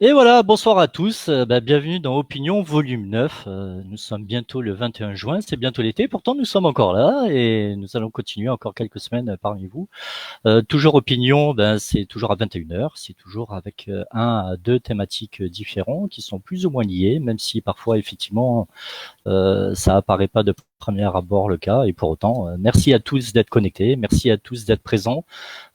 Et voilà, bonsoir à tous. Bienvenue dans Opinion Volume 9. Nous sommes bientôt le 21 juin, c'est bientôt l'été. Pourtant, nous sommes encore là et nous allons continuer encore quelques semaines parmi vous. Toujours Opinion, c'est toujours à 21h. C'est toujours avec un à deux thématiques différents qui sont plus ou moins liées, même si parfois, effectivement, ça apparaît pas de premier abord le cas. Et pour autant, merci à tous d'être connectés. Merci à tous d'être présents.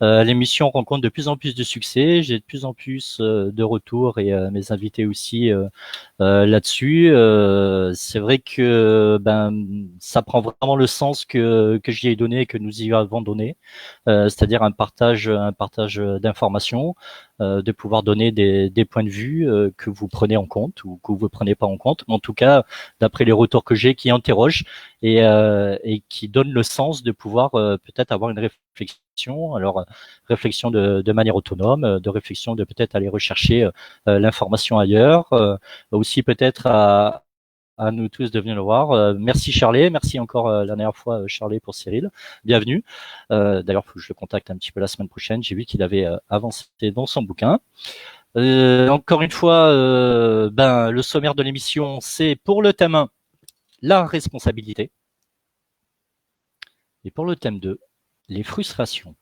L'émission rencontre de plus en plus de succès. J'ai de plus en plus de retours et mes invités aussi là-dessus. C'est vrai que ça prend vraiment le sens que j'y ai donné et que nous y avons donné, c'est-à-dire un partage d'informations, de pouvoir donner des points de vue que vous prenez en compte ou que vous ne prenez pas en compte, mais en tout cas, d'après les retours que j'ai, qui interrogent et qui donnent le sens de pouvoir peut-être avoir une réflexion. Alors, réflexion de manière autonome, de réflexion de peut-être aller rechercher l'information ailleurs, aussi peut-être à nous tous de venir le voir. Merci Charlie, merci encore la dernière fois Charlie pour Cyril. Bienvenue. D'ailleurs, faut que je le contacte un petit peu la semaine prochaine. J'ai vu qu'il avait avancé dans son bouquin. Encore une fois, le sommaire de l'émission, c'est pour le thème 1, la responsabilité. Et pour le thème 2, les frustrations.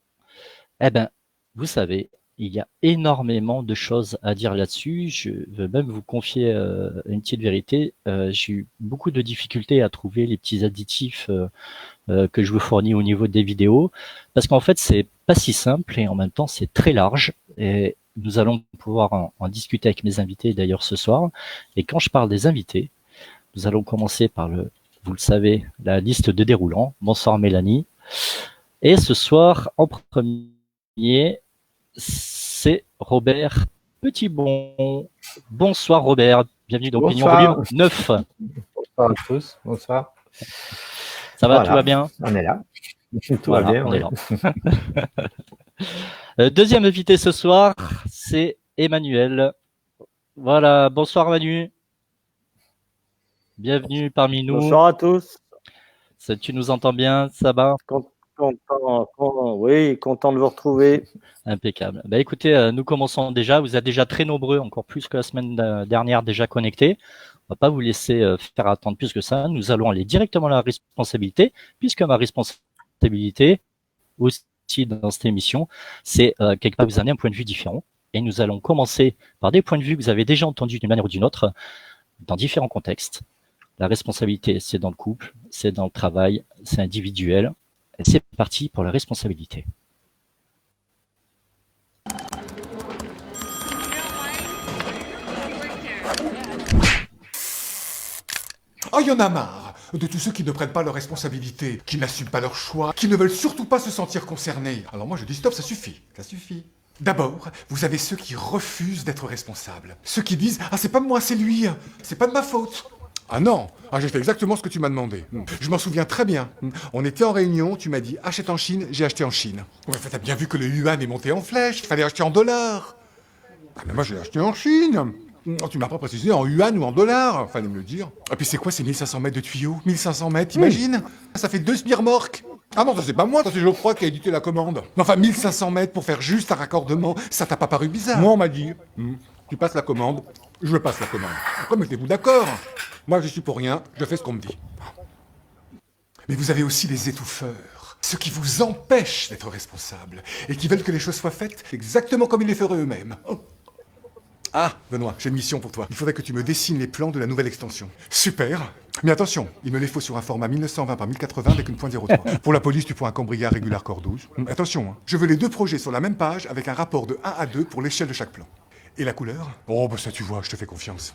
Vous savez, il y a énormément de choses à dire là-dessus. Je veux même vous confier une petite vérité. J'ai eu beaucoup de difficultés à trouver les petits additifs que je vous fournis au niveau des vidéos, parce qu'en fait, c'est pas si simple et en même temps, c'est très large. Et nous allons pouvoir en discuter avec mes invités d'ailleurs ce soir. Et quand je parle des invités, nous allons commencer par vous le savez, la liste de déroulants. Bonsoir Mélanie. Et ce soir, en premier, c'est Robert Petitbon. Bonsoir Robert, bienvenue dans Opinion Volume 9. Bonsoir à tous, bonsoir. Ça va, voilà. Tout va bien? On est là. Tout va bien, on est là. Deuxième invité ce soir, c'est Emmanuel. Voilà, bonsoir Manu. Bienvenue parmi nous. Bonsoir à tous. Tu nous entends bien, ça va? Oui, content de vous retrouver. Impeccable. Écoutez, nous commençons déjà. Vous êtes déjà très nombreux, encore plus que la semaine dernière, déjà connectés. On va pas vous laisser faire attendre plus que ça. Nous allons aller directement à la responsabilité, puisque ma responsabilité aussi dans cette émission, c'est quelque part vous amener un point de vue différent. Et nous allons commencer par des points de vue que vous avez déjà entendus d'une manière ou d'une autre, dans différents contextes. La responsabilité, c'est dans le couple, c'est dans le travail, c'est individuel. Et c'est parti pour la responsabilité. Oh, il y en a marre de tous ceux qui ne prennent pas leurs responsabilités, qui n'assument pas leurs choix, qui ne veulent surtout pas se sentir concernés. Alors moi je dis stop, ça suffit, ça suffit. D'abord, vous avez ceux qui refusent d'être responsables. Ceux qui disent « Ah, c'est pas moi, c'est lui, c'est pas de ma faute ». Ah non, j'ai fait exactement ce que tu m'as demandé. Je m'en souviens très bien. On était en réunion, tu m'as dit « Achète en Chine », j'ai acheté en Chine. Ouais, t'as bien vu que le yuan est monté en flèche, il fallait acheter en dollars. Ah, mais moi j'ai acheté en Chine. Oh, tu m'as pas précisé en yuan ou en dollars, fallait me le dire. Et puis c'est quoi ces 1500 mètres de tuyaux? 1500 mètres, t'imagines? Ça fait 2 sbires-morques. Ah non, ça c'est pas moi, ça c'est Geoffroy qui a édité la commande. Enfin, 1500 mètres pour faire juste un raccordement, ça t'a pas paru bizarre? Moi on m'a dit, tu passes la commande, je passe la commande. Après, mettez-vous d'accord. Moi je suis pour rien, je fais ce qu'on me dit. Mais vous avez aussi les étouffeurs. Ceux qui vous empêchent d'être responsable et qui veulent que les choses soient faites exactement comme ils les feraient eux-mêmes. Ah, Benoît, j'ai une mission pour toi. Il faudrait que tu me dessines les plans de la nouvelle extension. Super. Mais attention, il me les faut sur un format 1920 par 1080 avec une .03. Pour la police, tu prends un cambriolard régulier corps 12. Attention, je veux les deux projets sur la même page avec un rapport de 1 à 2 pour l'échelle de chaque plan. Et la couleur? Oh, ça tu vois, je te fais confiance.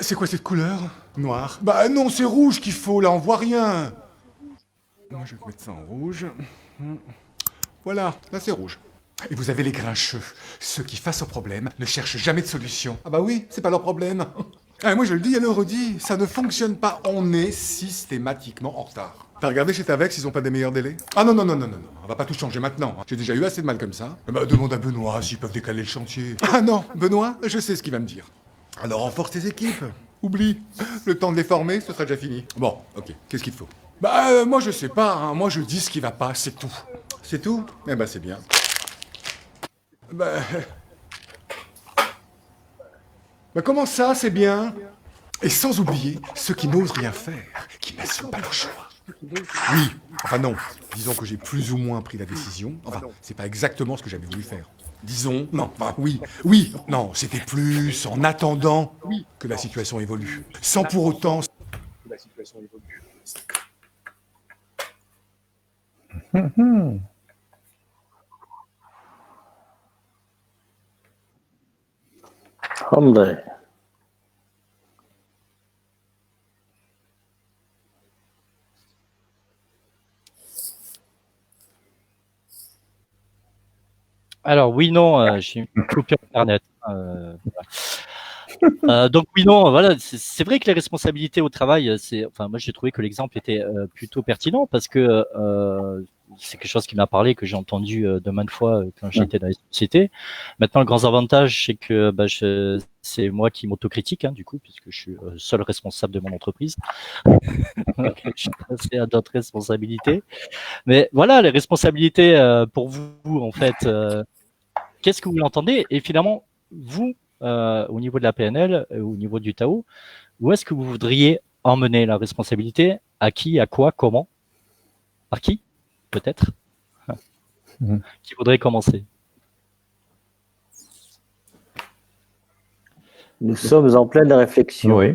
C'est quoi cette couleur? Noir. Non, c'est rouge qu'il faut, là, on voit rien. Moi, je vais mettre ça en rouge. Voilà, là c'est rouge. Et vous avez les grincheux, ceux qui, face au problème, ne cherchent jamais de solution. Ah bah oui, c'est pas leur problème. Moi je le dis et le redis, ça ne fonctionne pas, on est systématiquement en retard. T'as regardé chez Tavex, ils ont pas des meilleurs délais? Ah non, on va pas tout changer maintenant. J'ai déjà eu assez de mal comme ça. Demande à Benoît s'ils peuvent décaler le chantier. Ah non, Benoît, je sais ce qu'il va me dire. Alors renforce tes équipes. Oublie, le temps de les former, ce sera déjà fini. Bon, ok, qu'est-ce qu'il te faut? Moi je sais pas, moi je dis ce qui va pas, c'est tout. C'est tout? C'est bien. Bah comment ça, c'est bien? Et sans oublier ceux qui n'osent rien faire, qui n'assument pas leur choix. Oui, enfin non, disons que j'ai plus ou moins pris la décision. Enfin, c'est pas exactement ce que j'avais voulu faire. Disons, non, enfin oui, non, c'était plus en attendant que la situation évolue. Sans pour autant... André. Alors oui, non, j'ai une coupure internet. Donc oui, non, voilà, c'est vrai que les responsabilités au travail, enfin moi j'ai trouvé que l'exemple était plutôt pertinent parce que c'est quelque chose qui m'a parlé, que j'ai entendu de maintes fois quand j'étais dans les sociétés. Maintenant, le grand avantage, c'est que c'est moi qui m'autocritique, hein, du coup, puisque je suis seul responsable de mon entreprise. Je suis passé à d'autres responsabilités. Mais voilà, les responsabilités pour vous, en fait, qu'est-ce que vous l'entendez? Et finalement, vous, au niveau de la PNL, au niveau du Tao, où est-ce que vous voudriez emmener la responsabilité? À qui, à quoi, comment? Par qui? Peut-être. Qui voudrait commencer? Nous sommes en pleine réflexion. Oui.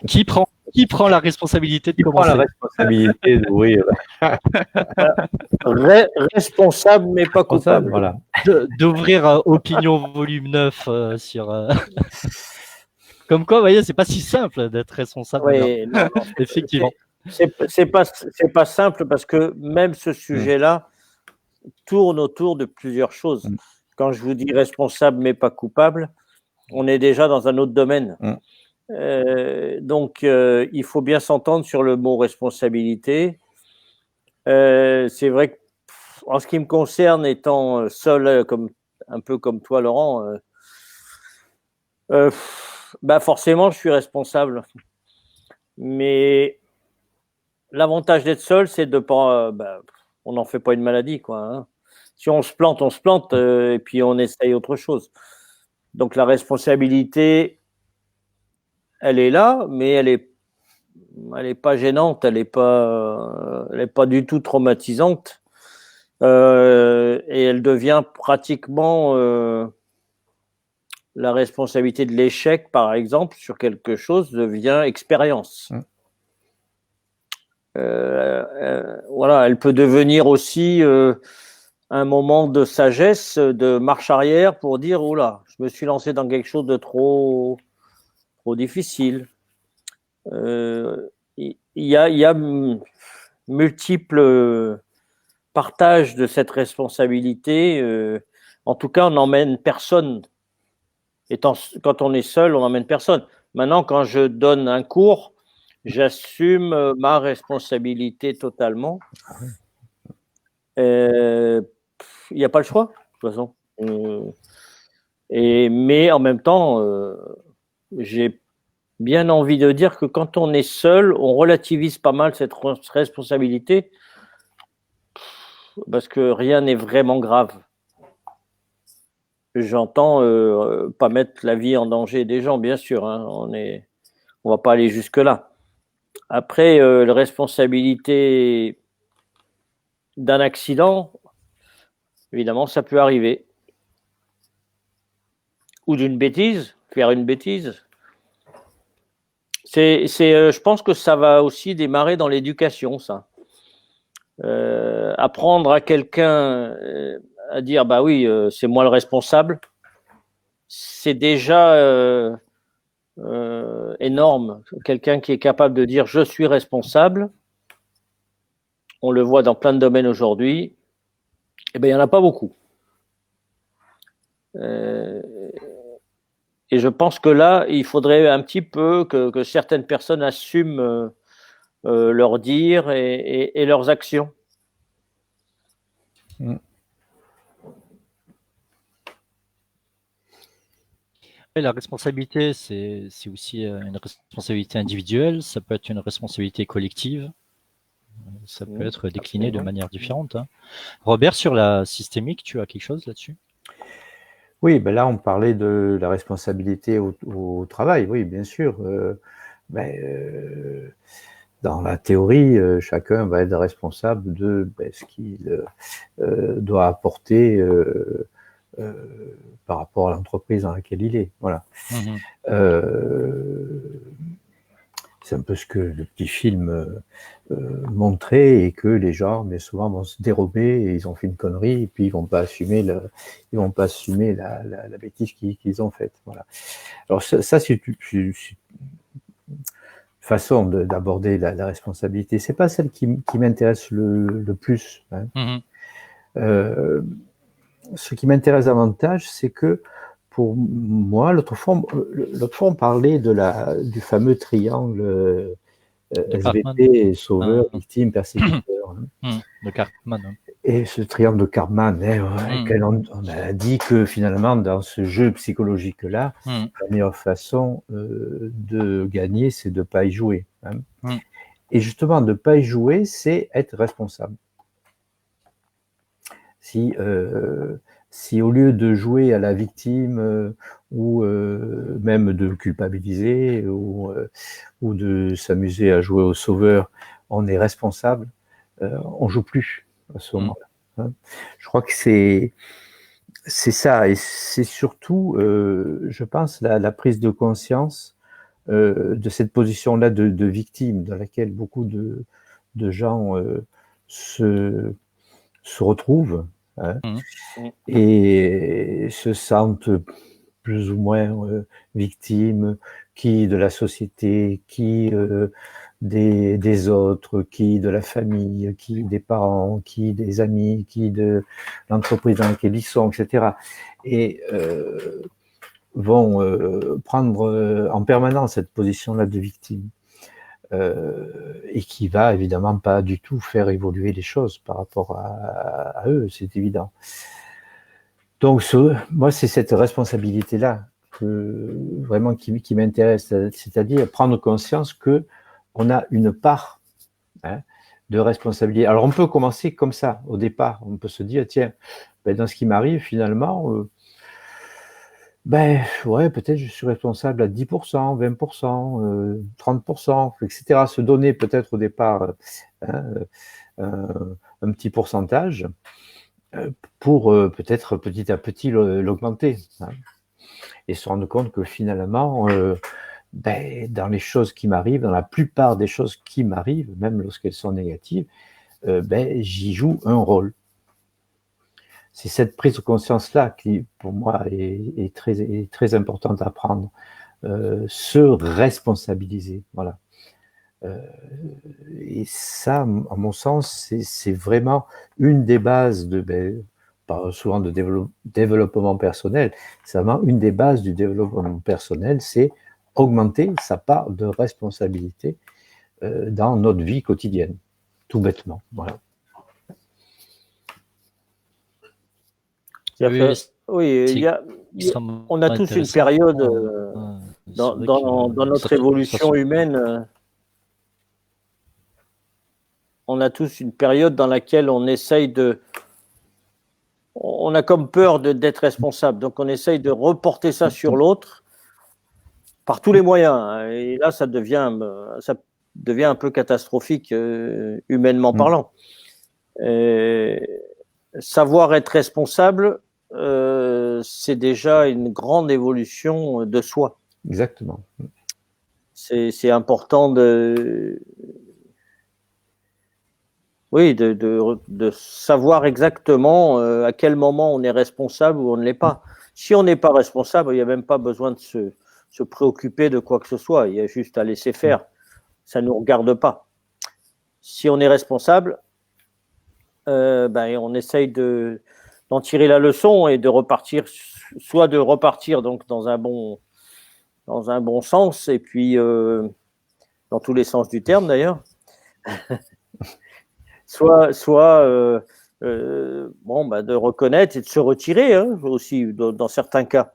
Qui prend la responsabilité de Qui prend commencer? la responsabilité de, oui, Responsable, mais pas coupable. voilà. D'ouvrir Opinion volume 9 sur... Comme quoi, vous voyez, c'est pas si simple d'être responsable. Oui, non, Effectivement. C'est pas simple parce que même ce sujet-là tourne autour de plusieurs choses. Quand je vous dis responsable mais pas coupable, on est déjà dans un autre domaine. Donc, il faut bien s'entendre sur le mot responsabilité. C'est vrai que, en ce qui me concerne, étant seul, un peu comme toi, Laurent, forcément, je suis responsable. Mais l'avantage d'être seul, c'est de pas, on n'en fait pas une maladie, quoi. Hein. Si on se plante, et puis on essaye autre chose. Donc la responsabilité, elle est là, mais elle est pas gênante, elle est pas du tout traumatisante, et elle devient pratiquement la responsabilité de l'échec, par exemple, sur quelque chose devient expérience. Voilà, elle peut devenir aussi un moment de sagesse, de marche arrière pour dire oh là, je me suis lancé dans quelque chose de trop difficile. Il y a multiples partages de cette responsabilité. En tout cas, on n'emmène personne. Quand on est seul, on n'emmène personne. Maintenant, quand je donne un cours, j'assume ma responsabilité totalement. Il n'y a pas le choix, de toute façon. Mais en même temps, j'ai bien envie de dire que quand on est seul, on relativise pas mal cette responsabilité parce que rien n'est vraiment grave. J'entends pas mettre la vie en danger des gens, bien sûr. Hein, on va pas aller jusque là. Après, la responsabilité d'un accident, évidemment, ça peut arriver. Ou d'une bêtise, faire une bêtise. Je pense que ça va aussi démarrer dans l'éducation, ça. Apprendre à quelqu'un à dire, bah oui, c'est moi le responsable, c'est déjà énorme. Quelqu'un qui est capable de dire, je suis responsable, on le voit dans plein de domaines aujourd'hui, eh bien, il n'y en a pas beaucoup. Et je pense que là, il faudrait un petit peu que certaines personnes assument leurs dires et leurs actions. Et la responsabilité, c'est aussi une responsabilité individuelle, ça peut être une responsabilité collective, ça peut être décliné de manière différente. Hein. Robert, sur la systémique, tu as quelque chose là-dessus? Oui, ben là, on parlait de la responsabilité au travail, oui, bien sûr. Dans la théorie, chacun va être responsable de ce qu'il doit apporter par rapport à l'entreprise dans laquelle il est. Voilà. Mhm. C'est un peu ce que le petit film montrait, et que les gens, mais souvent, vont se dérober et ils ont fait une connerie et puis ils vont pas assumer la bêtise qu'ils ont faite. Voilà. Alors ça c'est une façon d'aborder la responsabilité. C'est pas celle qui m'intéresse le plus. Hein. Mhm. Ce qui m'intéresse davantage, c'est que pour moi, l'autre fois, on parlait du fameux triangle SVP, sauveur, victime, persécuteur. De Cartman. Hein. Et ce triangle de Karpman, on a dit que finalement, dans ce jeu psychologique-là, la meilleure façon de gagner, c'est de ne pas y jouer. Hein. Et justement, de ne pas y jouer, c'est être responsable. Si au lieu de jouer à la victime ou même de culpabiliser ou de s'amuser à jouer au sauveur, on est responsable, on joue plus à ce moment-là. Hein. Je crois que c'est ça, et c'est surtout, je pense, la prise de conscience de cette position-là de victime dans laquelle beaucoup de gens se retrouvent. Hein, et se sentent plus ou moins victimes, qui de la société, qui des autres, qui de la famille, qui des parents, qui des amis, qui de l'entreprise dans laquelle ils sont, etc. Et vont prendre en permanence cette position-là de victime. Et qui va évidemment pas du tout faire évoluer les choses par rapport à eux, c'est évident. Donc, moi, c'est cette responsabilité-là vraiment qui m'intéresse, c'est-à-dire prendre conscience que on a une part de responsabilité. Alors, on peut commencer comme ça, au départ. On peut se dire, tiens, dans ce qui m'arrive, finalement, ouais, peut-être je suis responsable à 10%, 20%, 30%, etc. Se donner peut-être au départ un petit pourcentage pour peut-être petit à petit l'augmenter. Hein, et se rendre compte que finalement, dans les choses qui m'arrivent, dans la plupart des choses qui m'arrivent, même lorsqu'elles sont négatives, j'y joue un rôle. C'est cette prise de conscience-là qui, pour moi, est très importante à prendre. Se responsabiliser, voilà. Et ça, à mon sens, c'est vraiment une des bases souvent de développement personnel. C'est vraiment une des bases du développement personnel, c'est augmenter sa part de responsabilité dans notre vie quotidienne, tout bêtement. Voilà. Oui, on a tous une période dans notre évolution humaine. On a tous une période dans laquelle on essaye on a comme peur d'être responsable, donc on essaye de reporter ça sur l'autre par tous les moyens. Et là, ça devient un peu catastrophique humainement parlant. Savoir être responsable, c'est déjà une grande évolution de soi. Exactement. C'est important de savoir exactement à quel moment on est responsable ou on ne l'est pas. Si on n'est pas responsable, il n'y a même pas besoin de se préoccuper de quoi que ce soit. Il y a juste à laisser faire. Ça ne nous regarde pas. Si on est responsable, on essaye d'en tirer la leçon et de repartir, soit de repartir donc dans un bon sens, et puis dans tous les sens du terme d'ailleurs, soit de reconnaître et de se retirer aussi dans certains cas.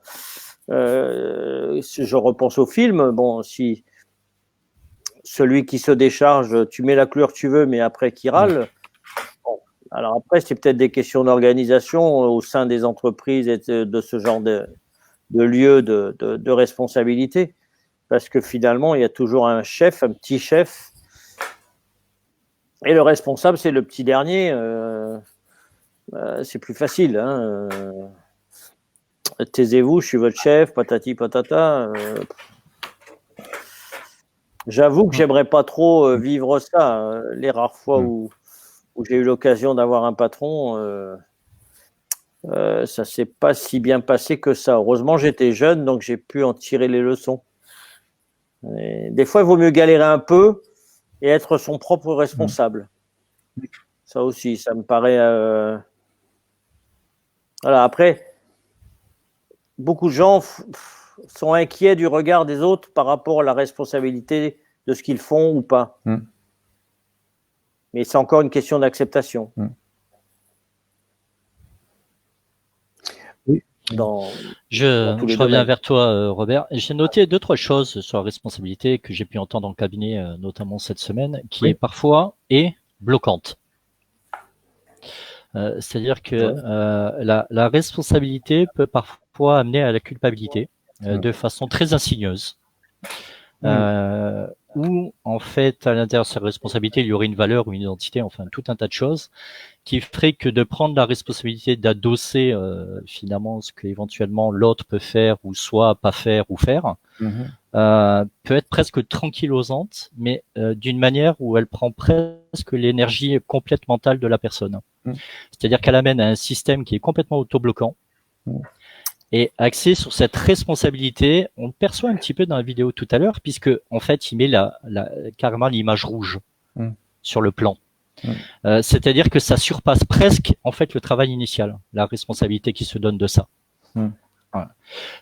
Je repense au film, si celui qui se décharge, tu mets la couleur que tu veux, mais après qui râle, Alors après, c'est peut-être des questions d'organisation au sein des entreprises et de ce genre de lieu de responsabilité. Parce que finalement, il y a toujours un chef, un petit chef. Et le responsable, c'est le petit dernier. C'est plus facile. Hein. Taisez-vous, je suis votre chef, patati patata. J'avoue que j'aimerais pas trop vivre ça. Les rares fois où j'ai eu l'occasion d'avoir un patron, ça s'est pas si bien passé que ça. Heureusement, j'étais jeune, donc j'ai pu en tirer les leçons. Et des fois, il vaut mieux galérer un peu et être son propre responsable. Ça aussi, ça me paraît... Voilà, après, beaucoup de gens sont inquiets du regard des autres par rapport à la responsabilité de ce qu'ils font ou pas. Mais c'est encore une question d'acceptation. Oui. Je reviens vers toi, Robert. J'ai noté 2-3 choses sur la responsabilité que j'ai pu entendre en cabinet, notamment cette semaine, qui est parfois bloquante. C'est-à-dire que la responsabilité peut parfois amener à la culpabilité de façon très insidieuse. Où en fait, à l'intérieur de cette responsabilité, il y aurait une valeur ou une identité, enfin tout un tas de choses qui ferait que de prendre la responsabilité d'adosser finalement ce que éventuellement l'autre peut faire ou soit pas faire ou faire peut être presque tranquillosante, mais d'une manière où elle prend presque l'énergie complète mentale de la personne. C'est-à-dire qu'elle amène à un système qui est complètement autobloquant. Et axé sur cette responsabilité, on le perçoit un petit peu dans la vidéo tout à l'heure, puisque en fait, il met carrément l'image rouge sur le plan. C'est-à-dire que ça surpasse presque en fait le travail initial, la responsabilité qui se donne de ça. Voilà.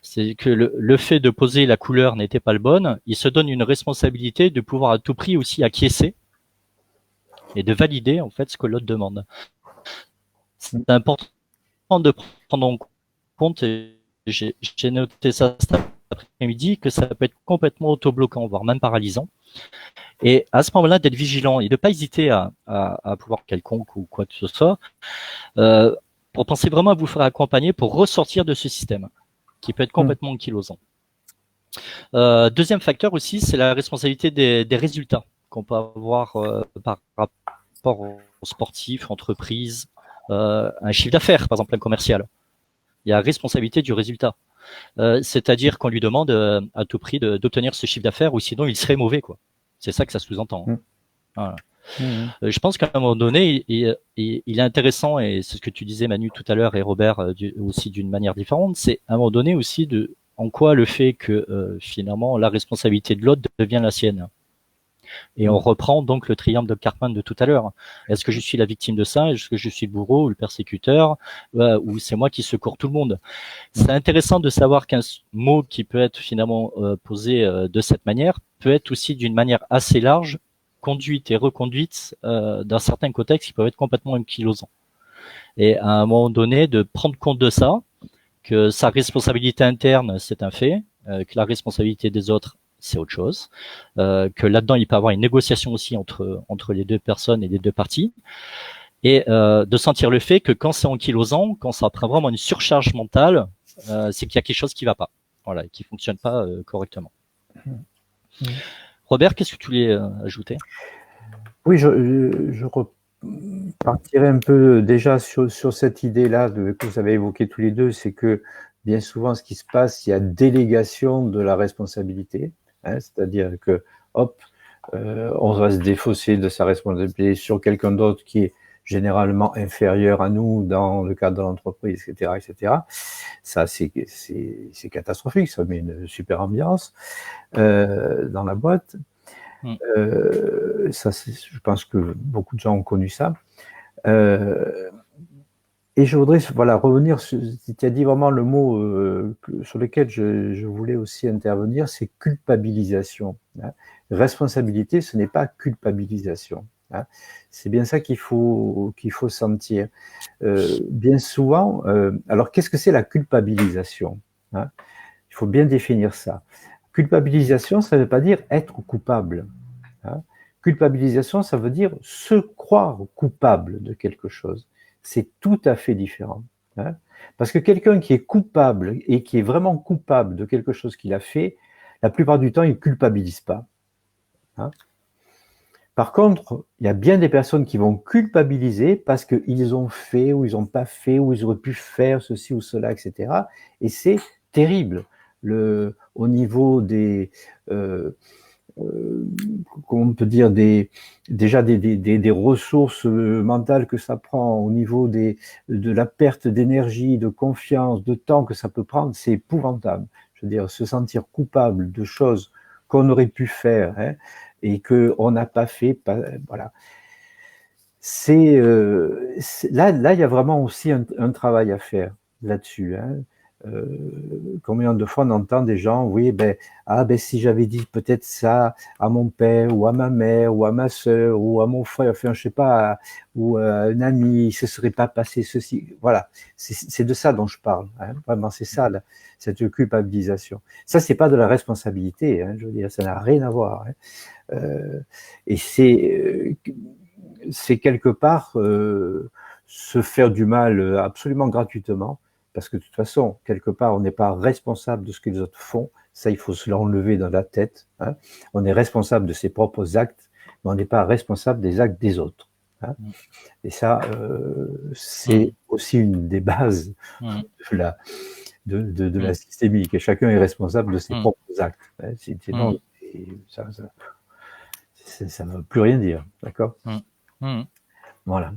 C'est que le fait de poser la couleur n'était pas le bon, il se donne une responsabilité de pouvoir à tout prix aussi acquiescer et de valider en fait ce que l'autre demande. C'est important de prendre en compte, et j'ai noté ça cet après-midi, que ça peut être complètement autobloquant, voire même paralysant. Et à ce moment-là, d'être vigilant et de ne pas hésiter à pouvoir quelconque ou quoi que ce soit, pour penser vraiment à vous faire accompagner pour ressortir de ce système qui peut être complètement ankylosant. Deuxième facteur aussi, c'est la responsabilité des résultats qu'on peut avoir par rapport aux sportifs, entreprises, un chiffre d'affaires, par exemple un commercial. Il y a responsabilité du résultat. C'est-à-dire qu'on lui demande à tout prix d'obtenir ce chiffre d'affaires ou sinon il serait mauvais, quoi. C'est ça que ça sous-entend. Voilà. Je pense qu'à un moment donné, il est intéressant, et c'est ce que tu disais Manu tout à l'heure et Robert aussi d'une manière différente, c'est à un moment donné aussi en quoi le fait que finalement la responsabilité de l'autre devient la sienne. Et on reprend donc le triangle de Karpman de tout à l'heure. Est-ce que je suis la victime de ça? Est-ce que je suis le bourreau ou le persécuteur? Ou c'est moi qui secours tout le monde? C'est intéressant de savoir qu'un mot qui peut être finalement posé de cette manière peut être aussi d'une manière assez large, conduite et reconduite dans certains contextes qui peuvent être complètement ankylosants. Et à un moment donné, de prendre compte de ça, que sa responsabilité interne, c'est un fait, que la responsabilité des autres, c'est autre chose, que là-dedans, il peut y avoir une négociation aussi entre les deux personnes et les deux parties, et de sentir le fait que quand c'est ankylosant, quand ça prend vraiment une surcharge mentale, c'est qu'il y a quelque chose qui va pas, voilà, et qui fonctionne pas correctement. Robert, qu'est-ce que tu voulais ajouter? Oui, je repartirai un peu déjà sur cette idée-là que vous avez évoquée tous les deux, c'est que bien souvent, ce qui se passe, il y a délégation de la responsabilité, hein, c'est-à-dire que, hop, on va se défausser de sa responsabilité sur quelqu'un d'autre qui est généralement inférieur à nous dans le cadre de l'entreprise, etc., etc. Ça, c'est catastrophique, ça met une super ambiance dans la boîte. Ça, je pense que beaucoup de gens ont connu ça. Et je voudrais revenir sur, tu as dit vraiment le mot sur lequel je voulais aussi intervenir, c'est culpabilisation. Hein. Responsabilité, ce n'est pas culpabilisation. Hein. C'est bien ça qu'il faut sentir. Bien souvent, alors qu'est-ce que c'est la culpabilisation, hein? Il faut bien définir ça. Culpabilisation, ça ne veut pas dire être coupable. Hein. culpabilisation, ça veut dire se croire coupable de quelque chose. C'est tout à fait différent. Hein. Parce que quelqu'un qui est coupable et qui est vraiment coupable de quelque chose qu'il a fait, la plupart du temps, il ne culpabilise pas. Hein. Par contre, il y a bien des personnes qui vont culpabiliser parce qu'ils ont fait ou ils n'ont pas fait ou ils auraient pu faire ceci ou cela, etc. Et c'est terrible. Au niveau des, comment on peut dire, déjà des ressources mentales que ça prend, au niveau de la perte d'énergie, de confiance, de temps que ça peut prendre, c'est épouvantable. Je veux dire, se sentir coupable de choses qu'on aurait pu faire, hein, et qu'on n'a pas fait, voilà. Là, il y a vraiment aussi un travail à faire là-dessus. Hein. Combien de fois on entend des gens, oui, si j'avais dit peut-être ça à mon père ou à ma mère ou à ma soeur ou à mon frère, enfin je sais pas, ou à un ami, il se serait pas passé ceci. Voilà, c'est de ça dont je parle. Hein. Vraiment, c'est ça, là, cette culpabilisation. Ça, c'est pas de la responsabilité. Hein, je veux dire, ça n'a rien à voir. Hein. Et c'est quelque part se faire du mal absolument gratuitement. Parce que de toute façon, quelque part, on n'est pas responsable de ce que les autres font. Ça, il faut se l'enlever dans la tête. Hein. On est responsable de ses propres actes, mais on n'est pas responsable des actes des autres. Hein. Et ça, c'est aussi une des bases de la systémique. Et chacun est responsable de ses propres actes. Hein. Sinon, ça ne veut plus rien dire. D'accord ? Voilà.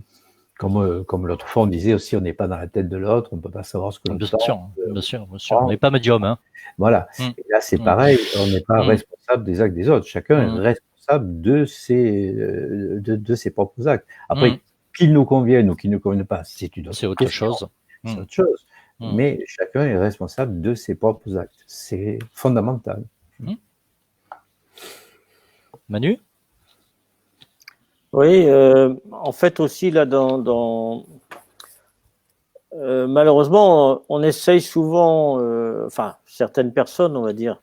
Comme l'autre fois, on disait aussi, on n'est pas dans la tête de l'autre, on ne peut pas savoir ce que l'autre pense. Bien sûr. On n'est pas médium. Hein. Voilà. Et là, c'est pareil, on n'est pas responsable des actes des autres. Chacun est responsable de ses propres actes. Après, qu'ils nous conviennent ou qu'ils ne nous conviennent pas, c'est autre chose. C'est autre chose. Mais chacun est responsable de ses propres actes. C'est fondamental. Manu ? Oui, en fait aussi là malheureusement on essaye souvent, certaines personnes on va dire,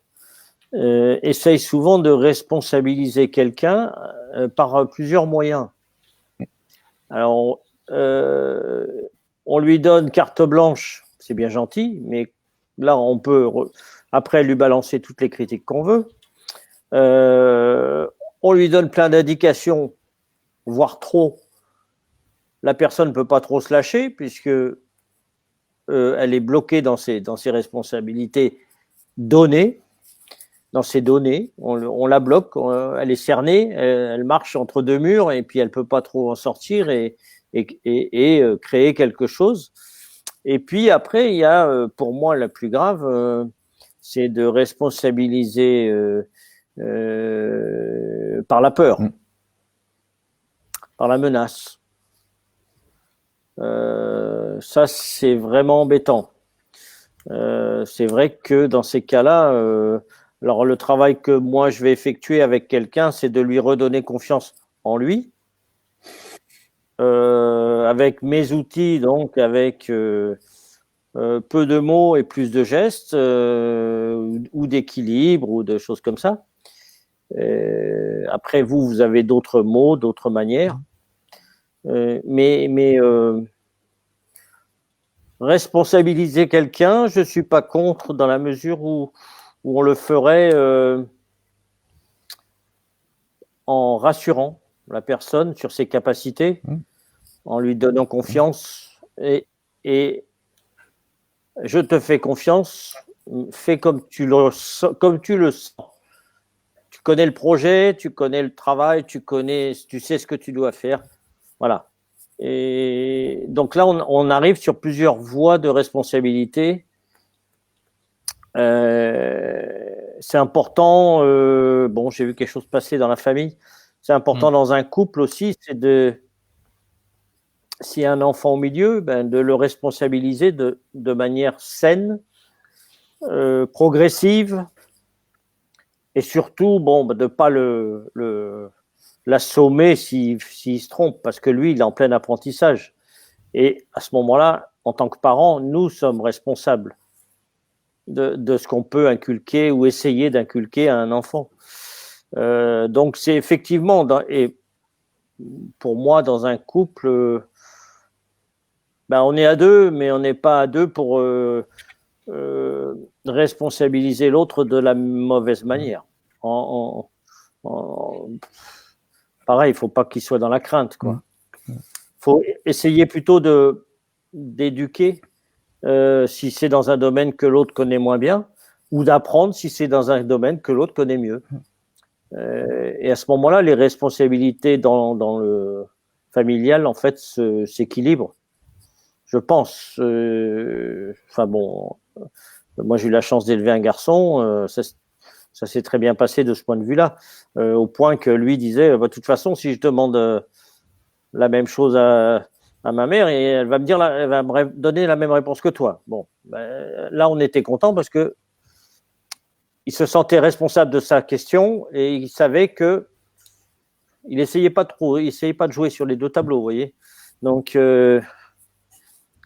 essayent souvent de responsabiliser quelqu'un par plusieurs moyens. Alors on lui donne carte blanche, c'est bien gentil, mais là on peut après lui balancer toutes les critiques qu'on veut. On lui donne plein d'indications, voire trop. La personne ne peut pas trop se lâcher puisque elle est bloquée dans ses responsabilités données, dans ses données. On la bloque, elle est cernée, elle marche entre deux murs et puis elle ne peut pas trop en sortir et créer quelque chose. Et puis après, il y a, pour moi, la plus grave, c'est de responsabiliser par la peur. Par la menace. Ça, c'est vraiment embêtant. C'est vrai que dans ces cas-là, alors le travail que moi je vais effectuer avec quelqu'un, c'est de lui redonner confiance en lui, avec mes outils, donc avec peu de mots et plus de gestes, ou d'équilibre, ou de choses comme ça. Après, vous avez d'autres mots, d'autres manières. Mais responsabiliser quelqu'un, je ne suis pas contre dans la mesure où on le ferait en rassurant la personne sur ses capacités, en lui donnant confiance et je te fais confiance, fais comme tu le sens. Tu connais le projet, tu connais le travail, tu sais ce que tu dois faire. Voilà. Et donc là, on arrive sur plusieurs voies de responsabilité. C'est important. J'ai vu quelque chose passer dans la famille. C'est important dans un couple aussi, c'est s'il y a un enfant au milieu, de le responsabiliser de manière saine, progressive, et surtout, de ne pas l'assommer s'il se trompe, parce que lui, il est en plein apprentissage. Et à ce moment-là, en tant que parents, nous sommes responsables de ce qu'on peut inculquer ou essayer d'inculquer à un enfant. Donc c'est effectivement, et pour moi, dans un couple, on est à deux, mais on n'est pas à deux pour responsabiliser l'autre de la mauvaise manière. Pareil, il ne faut pas qu'il soit dans la crainte, quoi. Faut essayer plutôt d'éduquer si c'est dans un domaine que l'autre connaît moins bien, ou d'apprendre si c'est dans un domaine que l'autre connaît mieux. Et à ce moment-là, les responsabilités dans le familial, en fait, s'équilibrent. Je pense. Moi, j'ai eu la chance d'élever un garçon. Ça s'est très bien passé de ce point de vue-là, au point que lui disait, de toute façon, si je demande la même chose à ma mère, et elle va me donner la même réponse que toi. Bon, là, on était content parce que il se sentait responsable de sa question et il savait que il essayait pas de jouer sur les deux tableaux, vous voyez. Donc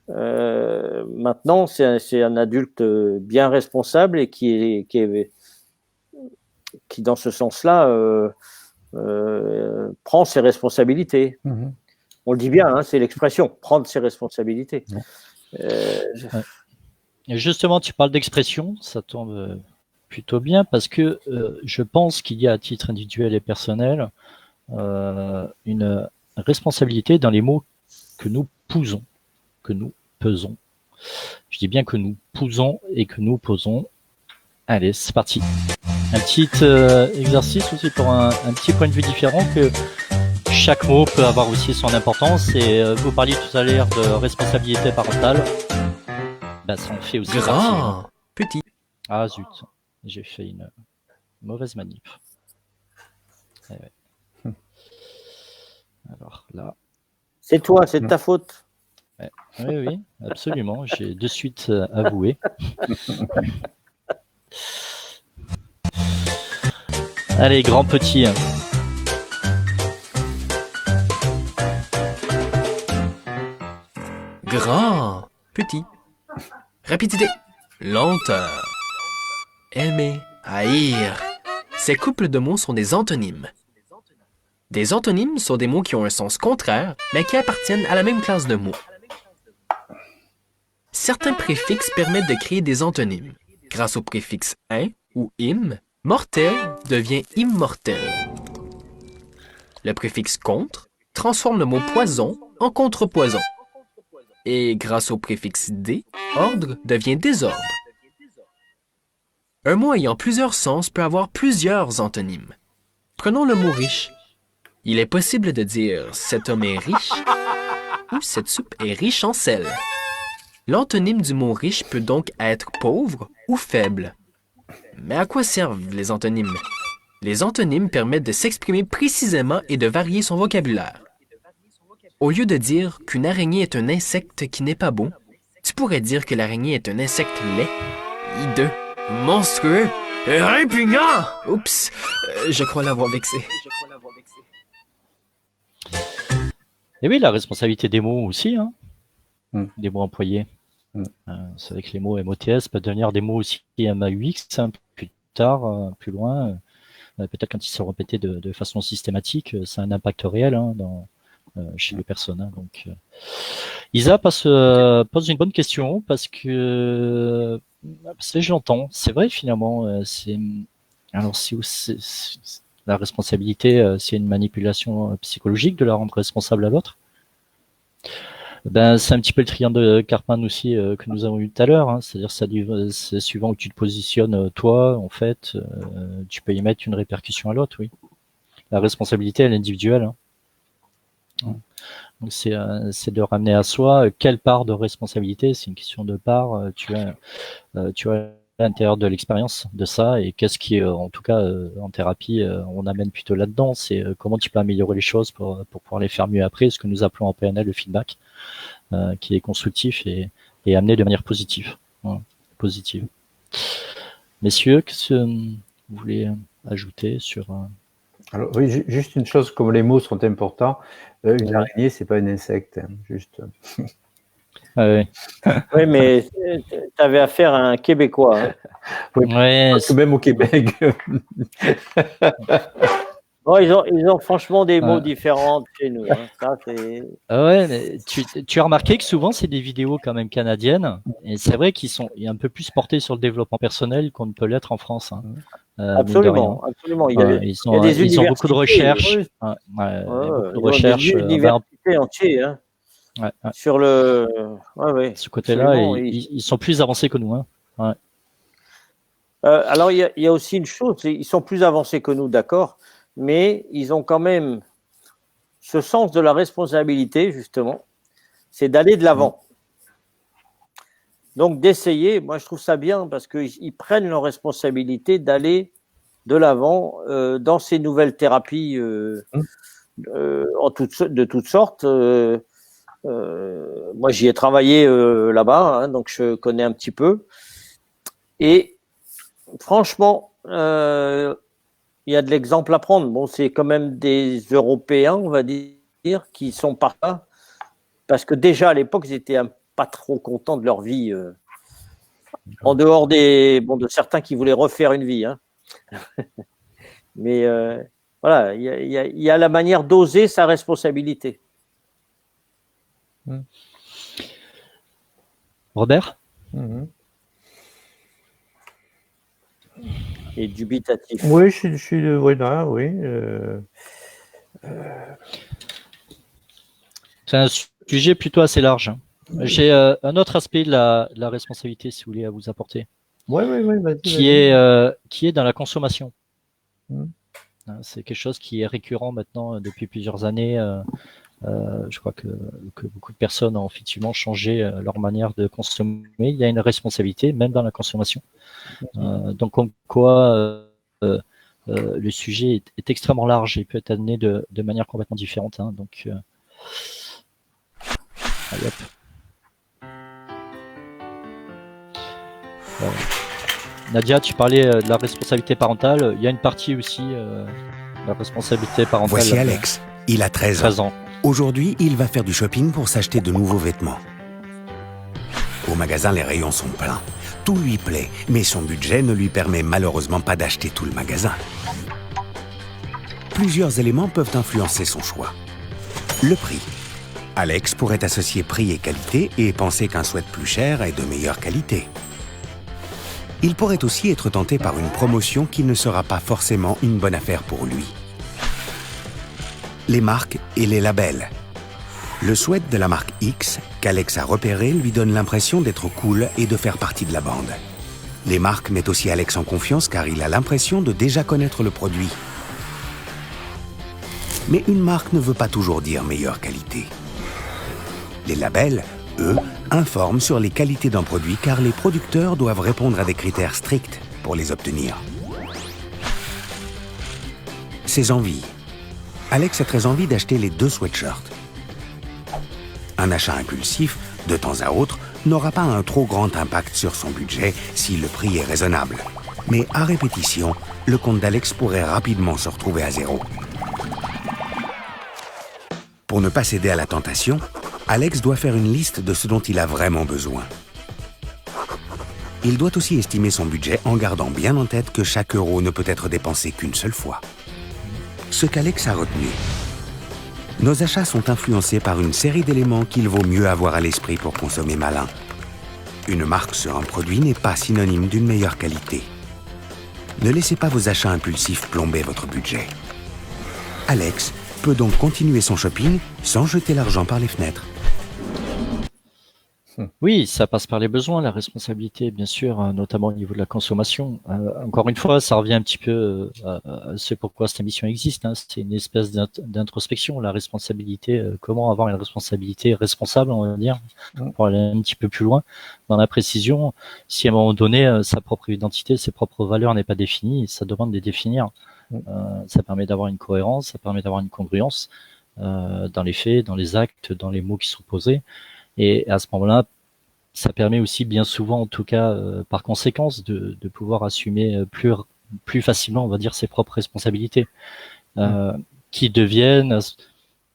maintenant, c'est un adulte bien responsable et qui dans ce sens-là prend ses responsabilités. On le dit bien, hein, c'est l'expression, prendre ses responsabilités. Justement, tu parles d'expression, ça tombe plutôt bien parce que je pense qu'il y a à titre individuel et personnel une responsabilité dans les mots que nous posons, que nous pesons. Je dis bien que nous posons et que nous posons. Allez, c'est parti. Un petit exercice aussi pour un petit point de vue différent, que chaque mot peut avoir aussi son importance. Et vous parliez tout à l'heure de responsabilité parentale. Ça en fait aussi Grand, petit. Ah zut, j'ai fait une mauvaise manip. Ouais. Alors là. C'est toi, c'est de ta faute. Ouais. Oui, absolument. J'ai de suite avoué. Allez, grand petit. Grand, petit. Rapidité, lenteur. Aimer, haïr. Ces couples de mots sont des antonymes. Des antonymes sont des mots qui ont un sens contraire, mais qui appartiennent à la même classe de mots. Certains préfixes permettent de créer des antonymes. Grâce au préfixe « in » ou « im », mortel devient immortel. Le préfixe « contre » transforme le mot « poison » en « contrepoison ». Et grâce au préfixe « dé », ordre devient désordre. Un mot ayant plusieurs sens peut avoir plusieurs antonymes. Prenons le mot riche. Il est possible de dire « cet homme est riche » ou « cette soupe est riche en sel ». L'antonyme du mot riche peut donc être pauvre ou faible. Mais à quoi servent les antonymes? Les antonymes permettent de s'exprimer précisément et de varier son vocabulaire. Au lieu de dire qu'une araignée est un insecte qui n'est pas beau, tu pourrais dire que l'araignée est un insecte laid, hideux, monstrueux, répugnant. Oups, je crois l'avoir vexé. Et oui, la responsabilité des mots aussi, hein. Des mots employés. C'est vrai que les mots MOTS peuvent devenir des mots aussi MAUX, hein, plus tard, plus loin. Peut-être quand ils sont répétés de façon systématique, ça a un impact réel, hein, chez les personnes. Hein. Donc, Isa pose une bonne question parce que j'entends. C'est vrai finalement. Alors la responsabilité, c'est une manipulation psychologique de la rendre responsable à l'autre. C'est un petit peu le triangle de Karpman aussi que nous avons eu tout à l'heure. Hein. C'est-à-dire, c'est suivant où tu te positionnes toi, en fait, tu peux y mettre une répercussion à l'autre, oui. La responsabilité, elle est individuelle. Hein. Donc c'est de ramener à soi quelle part de responsabilité. C'est une question de part. Tu as à l'intérieur de l'expérience de ça et qu'est-ce qui, en tout cas, en thérapie, on amène plutôt là-dedans. C'est comment tu peux améliorer les choses pour pouvoir les faire mieux après. Ce que nous appelons en PNL le feedback. Qui est constructif et amené de manière positive. Voilà, positive. Messieurs, qu'est-ce que vous voulez ajouter sur... Alors, oui, juste une chose, comme les mots sont importants, une araignée, c'est pas un insecte, hein, juste. Oui. Oui, mais tu avais affaire à un Québécois. Hein. Oui, Ouais, parce que même au Québec. Bon, ils ont franchement des mots Ouais. différents chez nous. Hein. Ça, c'est... ouais, mais tu as remarqué que souvent c'est des vidéos quand même canadiennes, et c'est vrai qu'ils sont un peu plus portés sur le développement personnel qu'on ne peut l'être en France, hein, mine de rien. Absolument, absolument. Ouais, Il y a des ils ont beaucoup de universités. recherches. Oui, Ouais, ouais, il y a beaucoup de ils ont des recherches. universités entières hein, Ouais, sur le. Ouais, ouais, ce côté-là, absolument. ils sont plus avancés que nous, hein. Ouais. Alors, il y a aussi une chose, ils sont plus avancés que nous, d'accord, mais ils ont quand même ce sens de la responsabilité, justement, c'est d'aller de l'avant. Donc, d'essayer, moi, je trouve ça bien parce qu'ils prennent leur responsabilité d'aller de l'avant dans ces nouvelles thérapies de toutes sortes. Moi, j'y ai travaillé là-bas, hein, donc je connais un petit peu. Et franchement, il y a de l'exemple à prendre. Bon, c'est quand même des Européens, on va dire, qui sont par là. Parce que déjà, à l'époque, ils étaient pas trop contents de leur vie. En dehors de certains qui voulaient refaire une vie. Hein. Mais voilà, il y a la manière d'oser sa responsabilité. Robert? Et dubitatif. Oui, je suis voilà, oui. C'est un sujet plutôt assez large. J'ai un autre aspect de la responsabilité, si vous voulez, à vous apporter. Oui, vas-y. Qui est dans la consommation. C'est quelque chose qui est récurrent maintenant depuis plusieurs années. Je crois que beaucoup de personnes ont effectivement changé leur manière de consommer. Il y a une responsabilité, même dans la consommation. Donc, comme quoi le sujet est extrêmement large et peut être amené de manière complètement différente. Hein. Donc, allez, hop. Nadia, tu parlais de la responsabilité parentale. Il y a une partie aussi de la responsabilité parentale. Voici Alex. Il a 13 ans. Aujourd'hui, il va faire du shopping pour s'acheter de nouveaux vêtements. Au magasin, les rayons sont pleins. Tout lui plaît, mais son budget ne lui permet malheureusement pas d'acheter tout le magasin. Plusieurs éléments peuvent influencer son choix. Le prix. Alex pourrait associer prix et qualité et penser qu'un sweat plus cher est de meilleure qualité. Il pourrait aussi être tenté par une promotion qui ne sera pas forcément une bonne affaire pour lui. Les marques et les labels. Le sweat de la marque X, qu'Alex a repéré, lui donne l'impression d'être cool et de faire partie de la bande. Les marques mettent aussi Alex en confiance car il a l'impression de déjà connaître le produit. Mais une marque ne veut pas toujours dire meilleure qualité. Les labels, eux, informent sur les qualités d'un produit car les producteurs doivent répondre à des critères stricts pour les obtenir. Ses envies. Alex a très envie d'acheter les 2 sweatshirts. Un achat impulsif, de temps à autre, n'aura pas un trop grand impact sur son budget si le prix est raisonnable. Mais à répétition, le compte d'Alex pourrait rapidement se retrouver à zéro. Pour ne pas céder à la tentation, Alex doit faire une liste de ce dont il a vraiment besoin. Il doit aussi estimer son budget en gardant bien en tête que chaque euro ne peut être dépensé qu'une seule fois. Ce qu'Alex a retenu. Nos achats sont influencés par une série d'éléments qu'il vaut mieux avoir à l'esprit pour consommer malin. Une marque sur un produit n'est pas synonyme d'une meilleure qualité. Ne laissez pas vos achats impulsifs plomber votre budget. Alex peut donc continuer son shopping sans jeter l'argent par les fenêtres. Oui, ça passe par les besoins, la responsabilité, bien sûr, notamment au niveau de la consommation. Encore une fois, ça revient un petit peu à ce pourquoi cette émission existe. Hein. C'est une espèce d'introspection, la responsabilité. Comment avoir une responsabilité responsable, on va dire, pour aller un petit peu plus loin dans la précision. Si à un moment donné, sa propre identité, ses propres valeurs n'est pas définie, ça demande de les définir. Ça permet d'avoir une cohérence, ça permet d'avoir une congruence dans les faits, dans les actes, dans les mots qui sont posés. Et à ce moment-là, ça permet aussi bien souvent, en tout cas par conséquence, de pouvoir assumer plus facilement, on va dire, ses propres responsabilités, qui deviennent,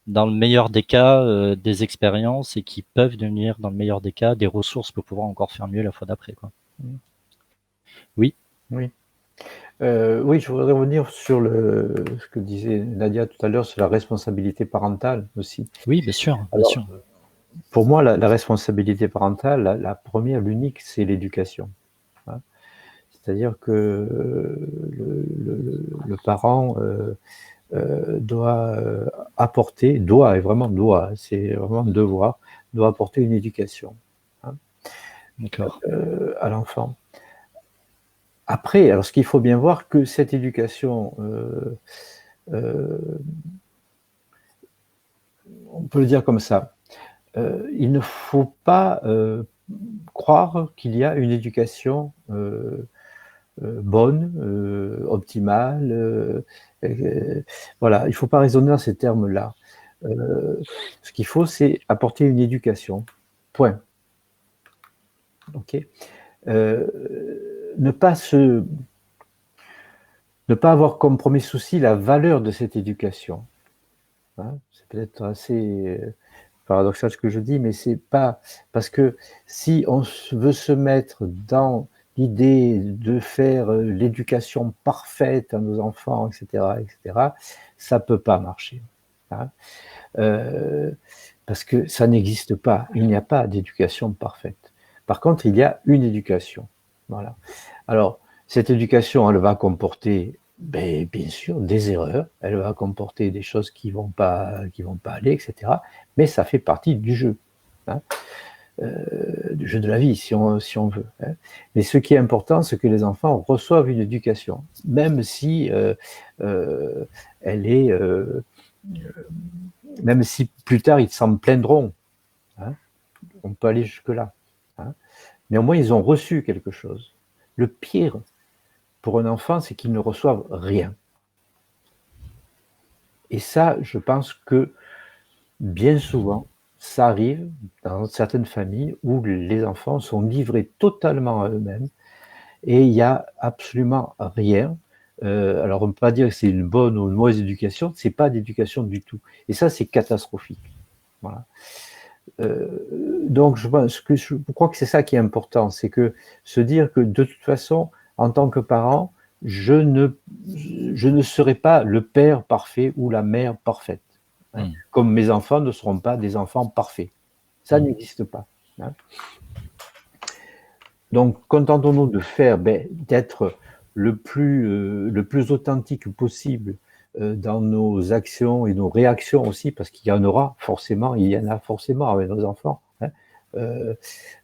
dans le meilleur des cas, des expériences et qui peuvent devenir, dans le meilleur des cas, des ressources pour pouvoir encore faire mieux la fois d'après, quoi. Oui. Oui. Oui, je voudrais revenir sur ce que disait Nadia tout à l'heure sur la responsabilité parentale aussi. Oui, bien sûr, bien Alors, sûr. pour moi, la responsabilité parentale, la première, l'unique, c'est l'éducation. Hein. C'est-à-dire que le parent doit apporter, doit, et vraiment doit, c'est vraiment un devoir, doit apporter une éducation D'accord. à l'enfant. Après, alors ce qu'il faut bien voir, que cette éducation, on peut le dire comme ça, il ne faut pas croire qu'il y a une éducation bonne, optimale. Voilà, il ne faut pas raisonner dans ces termes-là. Ce qu'il faut, c'est apporter une éducation. Point. Ok. Ne pas avoir comme premier souci la valeur de cette éducation. Hein, c'est peut-être assez paradoxal ce que je dis, mais c'est pas parce que si on veut se mettre dans l'idée de faire l'éducation parfaite à nos enfants, etc., ça peut pas marcher. Hein. Parce que ça n'existe pas. Il n'y a pas d'éducation parfaite. Par contre, il y a une éducation. Voilà. Alors, cette éducation, elle va comporter, bien sûr, des erreurs. Elle va comporter des choses qui vont pas aller, etc. Mais ça fait partie du jeu. Hein. Du jeu de la vie, si on veut. Hein. Mais ce qui est important, c'est que les enfants reçoivent une éducation, même si elle est, même si plus tard ils s'en plaindront. Hein. On peut aller jusque-là. Hein. Néanmoins, ils ont reçu quelque chose. Le pire pour un enfant, c'est qu'ils ne reçoivent rien. Et ça, je pense que bien souvent, ça arrive dans certaines familles où les enfants sont livrés totalement à eux-mêmes et il n'y a absolument rien. Alors, on ne peut pas dire que c'est une bonne ou une mauvaise éducation, c'est pas d'éducation du tout. Et ça, c'est catastrophique. Voilà. Donc, je crois que c'est ça qui est important, c'est que se dire que de toute façon, en tant que parent, je ne serai pas le père parfait ou la mère parfaite. Hein, comme mes enfants ne seront pas des enfants parfaits. Ça n'existe pas. Hein. Donc, contentons-nous de faire, d'être le plus authentique possible dans nos actions et nos réactions aussi, parce qu'il y en aura forcément, il y en a forcément avec nos enfants. Hein.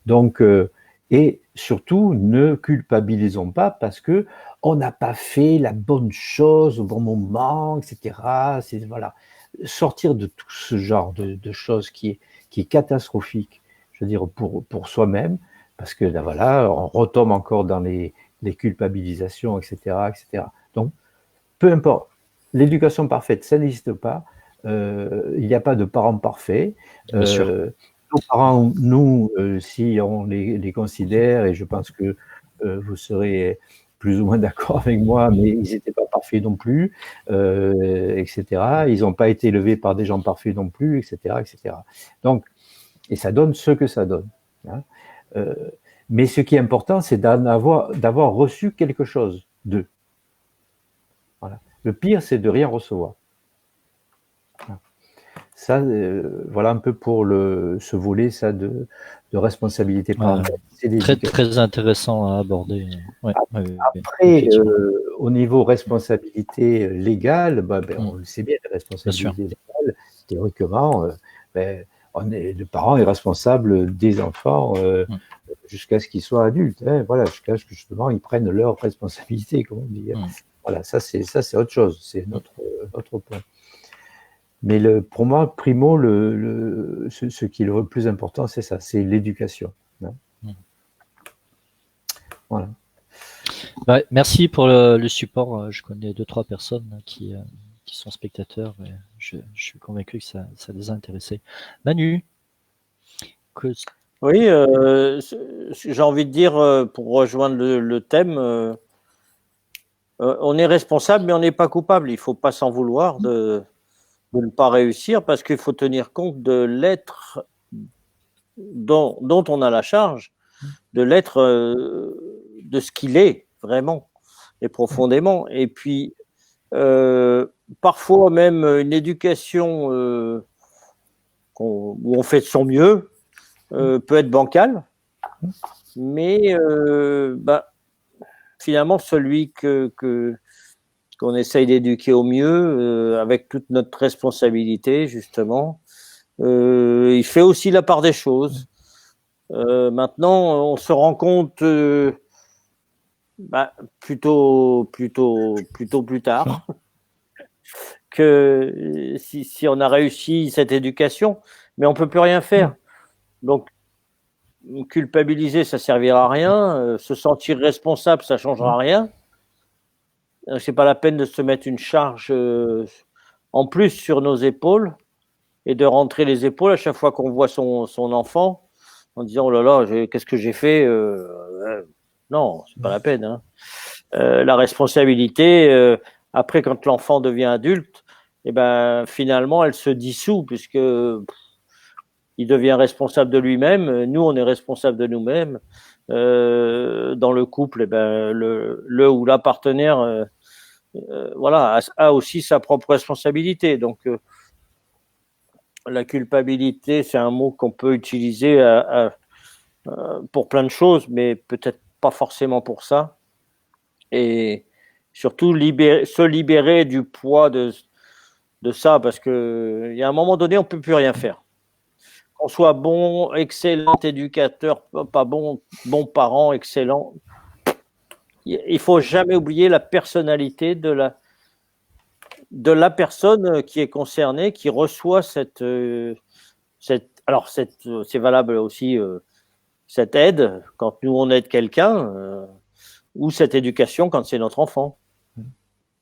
Donc, et surtout, ne culpabilisons pas parce que on n'a pas fait la bonne chose au bon moment, etc. Voilà, sortir de tout ce genre de choses qui est catastrophique, je veux dire, pour soi-même, parce que là, voilà, on retombe encore dans les culpabilisations, etc., etc. Donc, peu importe, l'éducation parfaite, ça n'existe pas. Il n'y a pas de parents parfaits. Bien sûr. Nos parents, nous, si on les considère, et je pense que vous serez plus ou moins d'accord avec moi, mais ils n'étaient pas parfaits non plus, etc. Ils n'ont pas été élevés par des gens parfaits non plus, etc., etc. Donc, et ça donne ce que ça donne. Hein. Mais ce qui est important, c'est d'avoir reçu quelque chose d'eux. Voilà. Le pire, c'est de rien recevoir. Ça, voilà un peu pour ce volet ça de responsabilité parentale. Très, très intéressant à aborder. Ouais, après, au niveau responsabilité légale, on le sait bien, la responsabilité légale, théoriquement, le parent est responsable des enfants jusqu'à ce qu'ils soient adultes. Hein, voilà, jusqu'à ce que justement ils prennent leurs responsabilités, comme on dit. Voilà, ça c'est autre chose, c'est notre point. Mais pour moi, primo, ce qui est le plus important, c'est ça, c'est l'éducation. Hein. Voilà. Ouais, merci pour le support. Je connais 2-3 personnes qui sont spectateurs. Et je suis convaincu que ça les a intéressés. Manu, oui, j'ai envie de dire, pour rejoindre le thème, on est responsable, mais on n'est pas coupable. Il ne faut pas s'en vouloir de ne pas réussir, parce qu'il faut tenir compte de l'être dont on a la charge, de l'être ce qu'il est vraiment et profondément. Et puis, parfois même une éducation où on fait de son mieux peut être bancale, mais finalement, celui qu'on essaye d'éduquer au mieux, avec toute notre responsabilité, justement, il fait aussi la part des choses. Maintenant, on se rend compte plutôt plus tard que si on a réussi cette éducation, mais on peut plus rien faire. Donc, culpabiliser, ça servira à rien. Se sentir responsable, ça changera rien. C'est pas la peine de se mettre une charge en plus sur nos épaules et de rentrer les épaules à chaque fois qu'on voit son enfant en disant oh là là, qu'est-ce que j'ai fait non, c'est pas la peine. Hein. La responsabilité, après quand l'enfant devient adulte, finalement elle se dissout puisque il devient responsable de lui-même. Nous, on est responsable de nous-mêmes. Dans le couple, le ou la partenaire a aussi sa propre responsabilité. Donc, la culpabilité, c'est un mot qu'on peut utiliser pour plein de choses, mais peut-être pas forcément pour ça. Et surtout, se libérer du poids de ça, parce qu'il y a un moment donné, on ne peut plus rien faire. Qu'on soit bon, excellent éducateur, pas bon parent, excellent. Il faut jamais oublier la personnalité de la personne qui est concernée, qui reçoit c'est valable aussi cette aide quand nous on aide quelqu'un, ou cette éducation quand c'est notre enfant.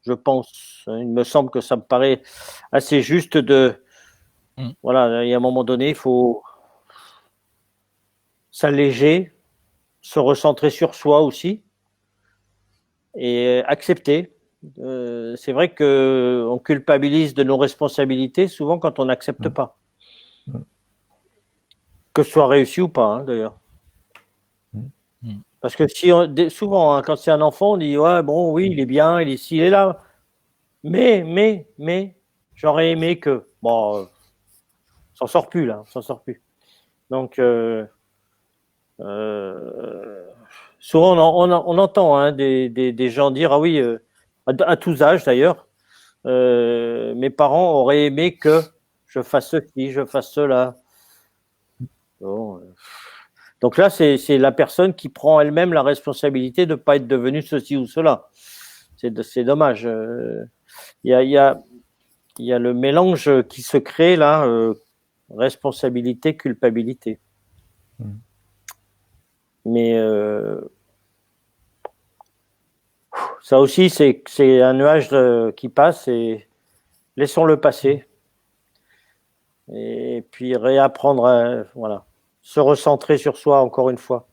Je pense, il me semble que ça me paraît assez juste voilà, il y a un moment donné, il faut s'alléger, se recentrer sur soi aussi et accepter. C'est vrai qu'on culpabilise de nos responsabilités souvent quand on n'accepte pas. Que ce soit réussi ou pas, hein, d'ailleurs. Parce que souvent, hein, quand c'est un enfant, on dit ouais, bon, oui, il est bien, il est ici, il est là. Mais, j'aurais aimé que. Bon, s'en sort plus, là, s'en sort plus. Donc, souvent, on entend hein, des gens dire ah oui, à tous âges d'ailleurs, mes parents auraient aimé que je fasse ceci, je fasse cela. Bon, donc là, c'est la personne qui prend elle-même la responsabilité de ne pas être devenue ceci ou cela. C'est dommage. Il y a le mélange qui se crée là, responsabilité, culpabilité. Mais ça aussi, c'est un nuage qui passe et laissons-le passer. Et puis réapprendre à se recentrer sur soi encore une fois.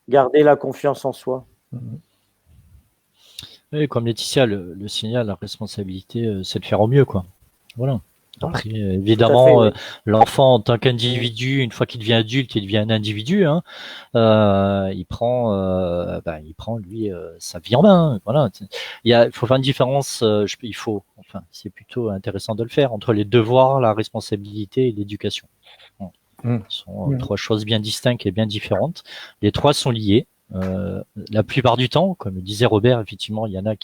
Garder la confiance en soi. Oui, comme Laetitia le signale, la responsabilité, c'est de faire au mieux, quoi. Voilà. Après, évidemment, oui. L'enfant en tant qu'individu, une fois qu'il devient adulte, il devient un individu. Hein, il prend lui sa vie en main. Voilà. Il faut faire une différence. C'est plutôt intéressant de le faire entre les devoirs, la responsabilité et l'éducation. Ce sont trois choses bien distinctes et bien différentes. Les trois sont liés. La plupart du temps, comme le disait Robert, effectivement, il y en a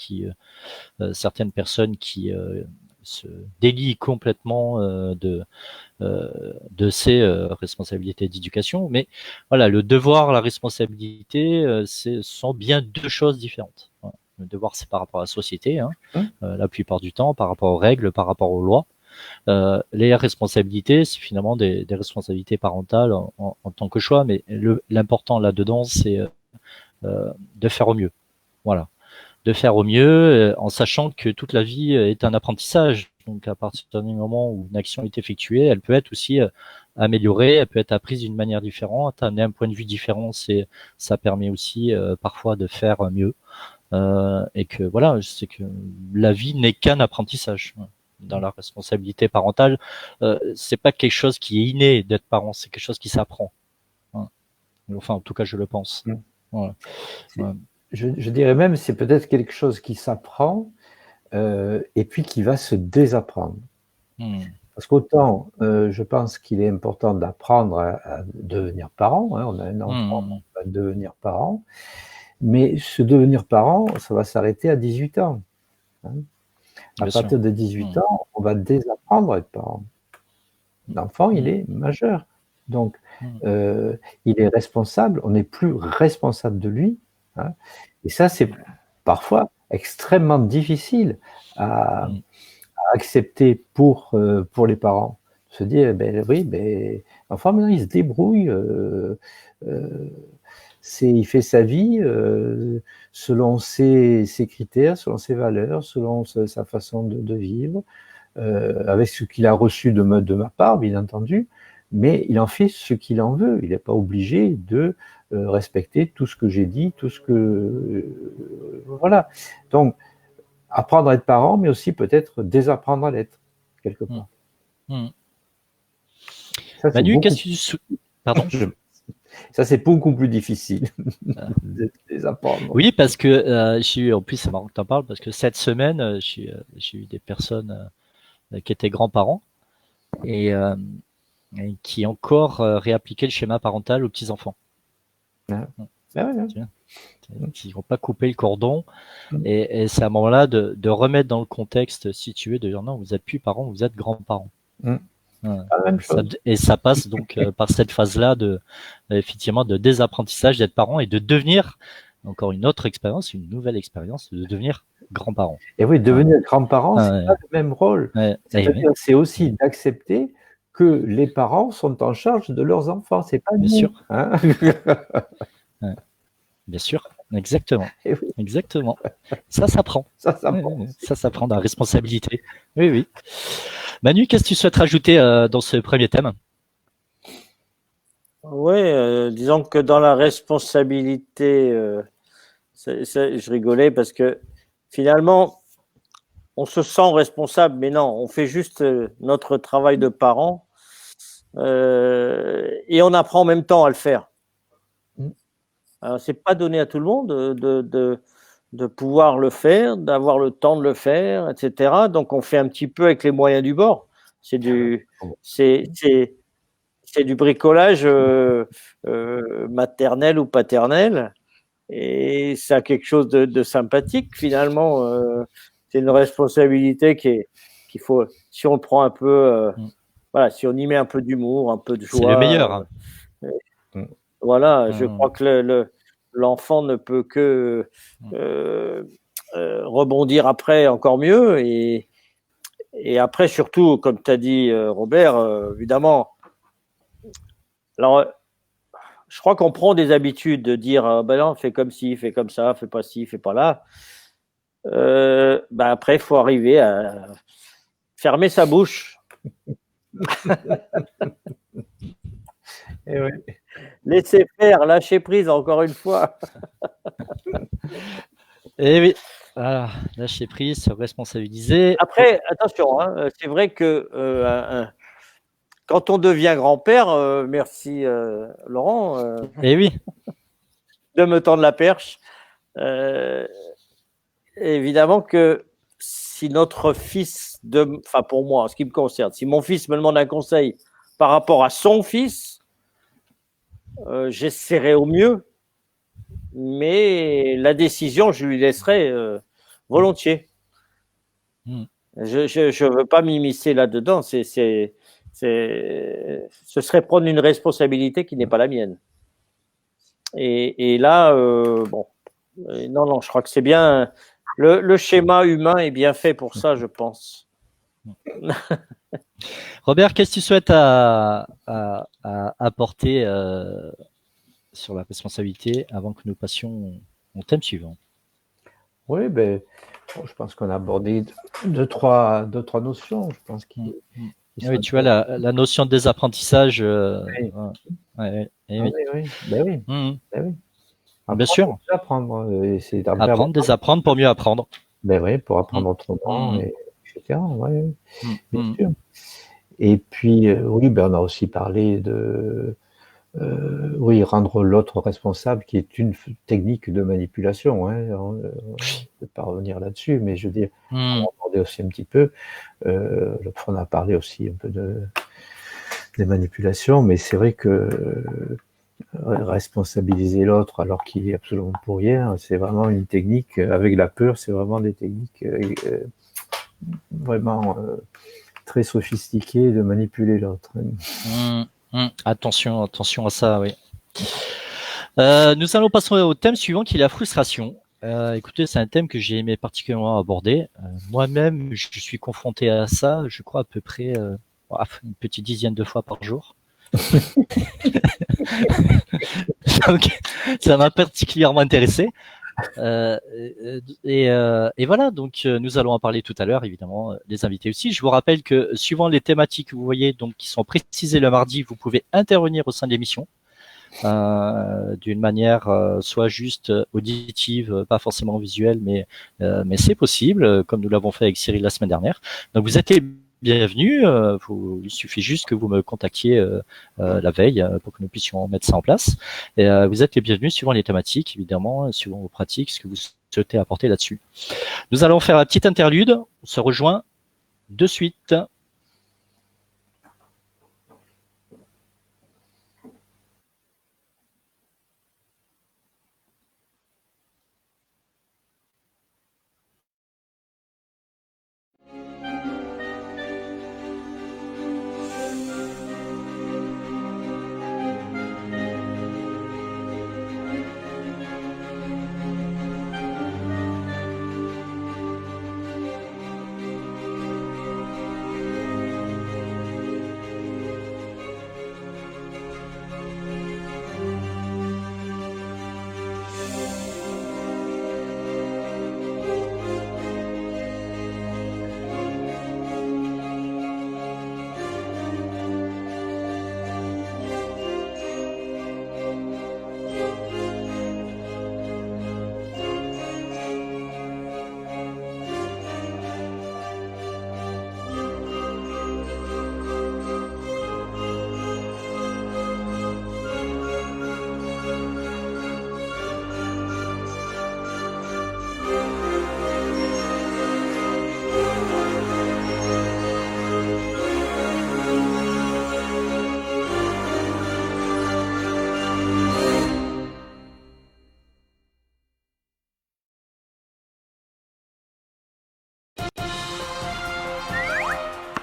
certaines personnes qui se délient complètement de ces responsabilités d'éducation. Mais voilà, le devoir, la responsabilité, ce sont bien deux choses différentes. Voilà. Le devoir, c'est par rapport à la société, hein, la plupart du temps, par rapport aux règles, par rapport aux lois. Les responsabilités, c'est finalement des responsabilités parentales en tant que choix, mais l'important là-dedans, c'est de faire au mieux. Voilà. De faire au mieux en sachant que toute la vie est un apprentissage. Donc à partir du moment où une action est effectuée, elle peut être aussi améliorée, elle peut être apprise d'une manière différente, amener un point de vue différent, ça permet aussi parfois de faire mieux. Et que voilà, c'est que la vie n'est qu'un apprentissage. Dans la responsabilité parentale, c'est pas quelque chose qui est inné d'être parent, c'est quelque chose qui s'apprend. Enfin, en tout cas, je le pense. Ouais. Ouais. Je dirais même c'est peut-être quelque chose qui s'apprend et puis qui va se désapprendre. Parce qu'autant, je pense qu'il est important d'apprendre à devenir parent. Hein, on a un enfant, on va devenir parent. Mais ce devenir parent, ça va s'arrêter à 18 ans. Hein. À partir de 18 ans, on va désapprendre à être parent. L'enfant, il est majeur. Donc, il est responsable. On n'est plus responsable de lui. Hein. Et ça, c'est parfois extrêmement difficile à accepter pour les parents. Se dire, oui, l'enfant, maintenant, il se débrouille. Il fait sa vie selon ses critères, selon ses valeurs, selon sa façon de vivre, avec ce qu'il a reçu de ma part, bien entendu, mais il en fait ce qu'il en veut. Il n'est pas obligé de respecter tout ce que j'ai dit, tout ce que... voilà. Donc, apprendre à être parent, mais aussi peut-être désapprendre à l'être, quelque part. Ça, Manu, qu'est-ce que tu... Pardon. Ça, c'est beaucoup plus difficile de les apprendre. Oui, parce que j'ai eu, en plus, c'est marrant que tu en parles, parce que cette semaine, j'ai eu des personnes qui étaient grands-parents et qui encore réappliquaient le schéma parental aux petits-enfants. Qui vont pas couper le cordon. Et c'est à un moment-là de remettre dans le contexte situé, de dire non, vous êtes plus parents, vous êtes grands-parents. Et ça passe donc par cette phase-là effectivement de désapprentissage d'être parent et de devenir encore une autre expérience, une nouvelle expérience, de devenir grands-parents. Et oui, devenir grands-parents, c'est pas le même rôle. C'est aussi d'accepter que les parents sont en charge de leurs enfants. C'est pas bien nous, sûr. Hein. Bien sûr, exactement. Et oui. Exactement. Ça s'apprend. Ça s'apprend. Ça s'apprend dans la responsabilité. Oui, oui. Manu, qu'est-ce que tu souhaites rajouter dans ce premier thème? Oui, disons que dans la responsabilité, je rigolais parce que finalement, on se sent responsable, mais non, on fait juste notre travail de parent et on apprend en même temps à le faire. Alors, c'est pas donné à tout le monde de pouvoir le faire, d'avoir le temps de le faire, etc. Donc, on fait un petit peu avec les moyens du bord. C'est du bricolage maternel ou paternel, et ça a quelque chose de sympathique finalement. C'est une responsabilité qu'il faut, si on le prend un peu, voilà, si on y met un peu d'humour, un peu de joie. C'est le meilleur. Voilà, je crois que l'enfant ne peut que rebondir après encore mieux. Et après, surtout, comme tu as dit, Robert, évidemment, alors, je crois qu'on prend des habitudes de dire ben non, fais comme ci, fais comme ça, fais pas ci, fais pas là. Après, il faut arriver à fermer sa bouche. Et oui. Laisser faire, lâcher prise, encore une fois. Et oui, voilà, lâcher prise, se responsabiliser. Après, attention, hein, c'est vrai que quand on devient grand-père, merci Laurent, Et oui. de me tendre la perche. Évidemment que si notre fils, enfin pour moi, en ce qui me concerne, si mon fils me demande un conseil par rapport à son fils, j'essaierai au mieux, mais la décision, je lui laisserai volontiers. Je veux pas m'immiscer là-dedans. Ce serait prendre une responsabilité qui n'est pas la mienne. Et là, bon, non, je crois que c'est bien. Le schéma humain est bien fait pour ça, je pense. Robert, qu'est-ce que tu souhaites apporter sur la responsabilité avant que nous passions au thème suivant? Oui, je pense qu'on a abordé deux, trois notions. Je pense oui, tu vois, la notion de désapprentissage. Oui. Oui. Bien sûr. Apprendre, c'est apprendre, désapprendre pour mieux apprendre. Oui, pour apprendre autrement, etc. Bien sûr. Et puis, oui, on a aussi parlé Oui, rendre l'autre responsable, qui est une technique de manipulation. Hein. On ne peut pas revenir là-dessus, mais je veux dire, on va aborder aussi un petit peu. L'autre fois, on a parlé aussi un peu des manipulations, mais c'est vrai que responsabiliser l'autre alors qu'il est absolument pour rien, c'est vraiment une technique. Avec la peur, c'est vraiment des techniques vraiment très sophistiquées de manipuler l'autre. Attention à ça, oui. Nous allons passer au thème suivant qui est la frustration. Écoutez, c'est un thème que j'ai aimé particulièrement aborder. Moi-même, je suis confronté à ça, je crois à peu près une petite dizaine de fois par jour. Donc, ça m'a particulièrement intéressé. Et voilà, donc nous allons en parler tout à l'heure, évidemment, les invités aussi. Je vous rappelle que suivant les thématiques que vous voyez, donc qui sont précisées le mardi, vous pouvez intervenir au sein de l'émission. D'une manière soit juste auditive, pas forcément visuelle, mais c'est possible, comme nous l'avons fait avec Cyril la semaine dernière. Donc vous êtes les bienvenus. Il suffit juste que vous me contactiez la veille pour que nous puissions mettre ça en place. Et vous êtes les bienvenus suivant les thématiques, évidemment, suivant vos pratiques, ce que vous souhaitez apporter là-dessus. Nous allons faire un petit interlude. On se rejoint de suite.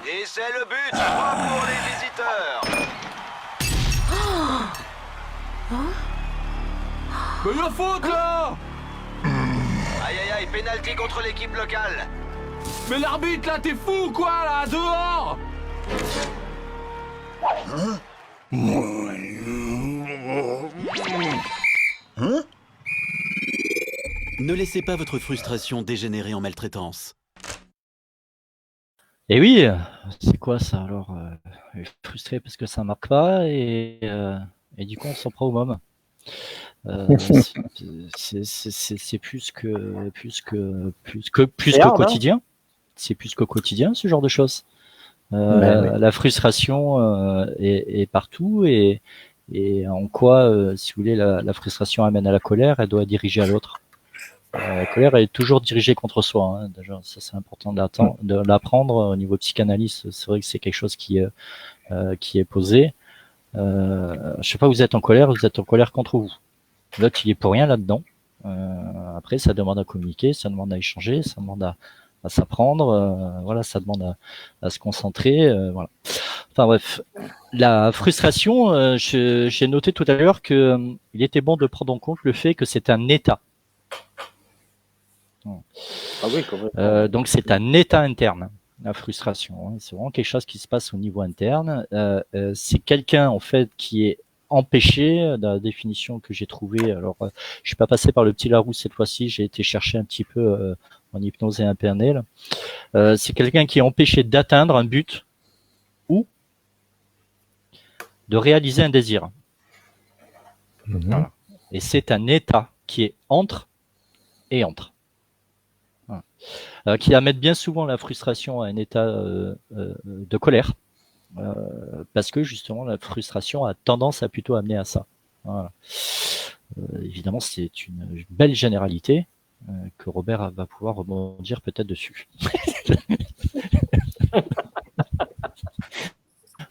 Et c'est le but, 3 pour les visiteurs. Mais y'a faute là! Aïe aïe aïe, pénalty contre l'équipe locale. Mais l'arbitre là, t'es fou ou quoi là? Dehors! Ne laissez pas votre frustration dégénérer en maltraitance. Et oui, c'est quoi ça alors frustré parce que ça marque pas et du coup on s'en prend au môme. C'est plus qu'au quotidien. C'est plus qu'au quotidien ce genre de choses. Oui. La frustration est partout et en quoi, si vous voulez, la frustration amène à la colère, elle doit diriger à l'autre. La colère est toujours dirigée contre soi. Hein. Déjà, ça c'est important de l'apprendre au niveau psychanalyse. C'est vrai que c'est quelque chose qui est posé. Je sais pas, vous êtes en colère contre vous. L'autre il est pour rien là-dedans. Après, ça demande à communiquer, ça demande à échanger, ça demande à s'apprendre. Voilà, ça demande à se concentrer. Voilà. Enfin bref, la frustration. J'ai noté tout à l'heure que il était bon de prendre en compte le fait que c'est un état. Ah oui, complètement. Donc c'est un état interne, la frustration. Hein. C'est vraiment quelque chose qui se passe au niveau interne. C'est quelqu'un en fait qui est empêché, dans la définition que j'ai trouvée. Alors, je suis pas passé par le petit Larousse cette fois-ci. J'ai été chercher un petit peu en hypnose et en PNL. C'est quelqu'un qui est empêché d'atteindre un but ou de réaliser un désir. Voilà. Et c'est un état qui est entre et entre. Qui amène bien souvent la frustration à un état de colère. parce que justement la frustration a tendance à plutôt amener à ça. Voilà. Évidemment, c'est une belle généralité que Robert va pouvoir rebondir peut-être dessus.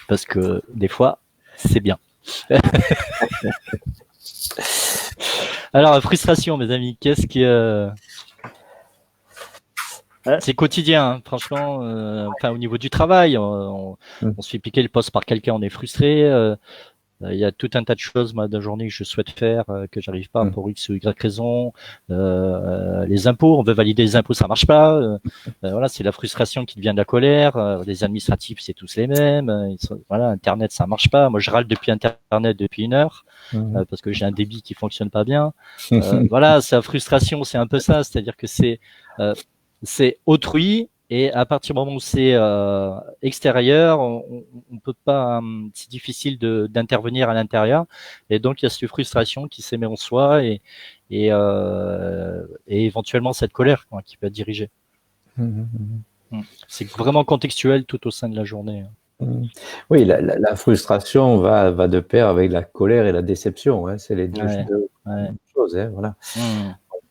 Parce que des fois, c'est bien. Alors, frustration, mes amis, qu'est-ce que... C'est quotidien, hein, franchement. Enfin, au niveau du travail, on se fait piquer le poste par quelqu'un, on est frustré. Il y a tout un tas de choses, moi, de la journée que je souhaite faire, que j'arrive pas pour X ou Y raison. Les impôts, on veut valider les impôts, ça marche pas. Voilà, c'est la frustration qui devient de la colère. Les administratifs, c'est tous les mêmes. Voilà, Internet, ça marche pas. Moi, je râle depuis Internet depuis 1 heure parce que j'ai un débit qui fonctionne pas bien. Voilà, c'est la frustration, c'est un peu ça. C'est-à-dire que c'est autrui. Et à partir du moment où c'est extérieur, on peut pas, c'est difficile d'intervenir à l'intérieur. Et donc il y a cette frustration qui s'émet en soi et éventuellement cette colère qui peut être dirigée. C'est vraiment contextuel tout au sein de la journée. Oui, la frustration va de pair avec la colère et la déception. Hein. C'est les deux choses. Hein, voilà.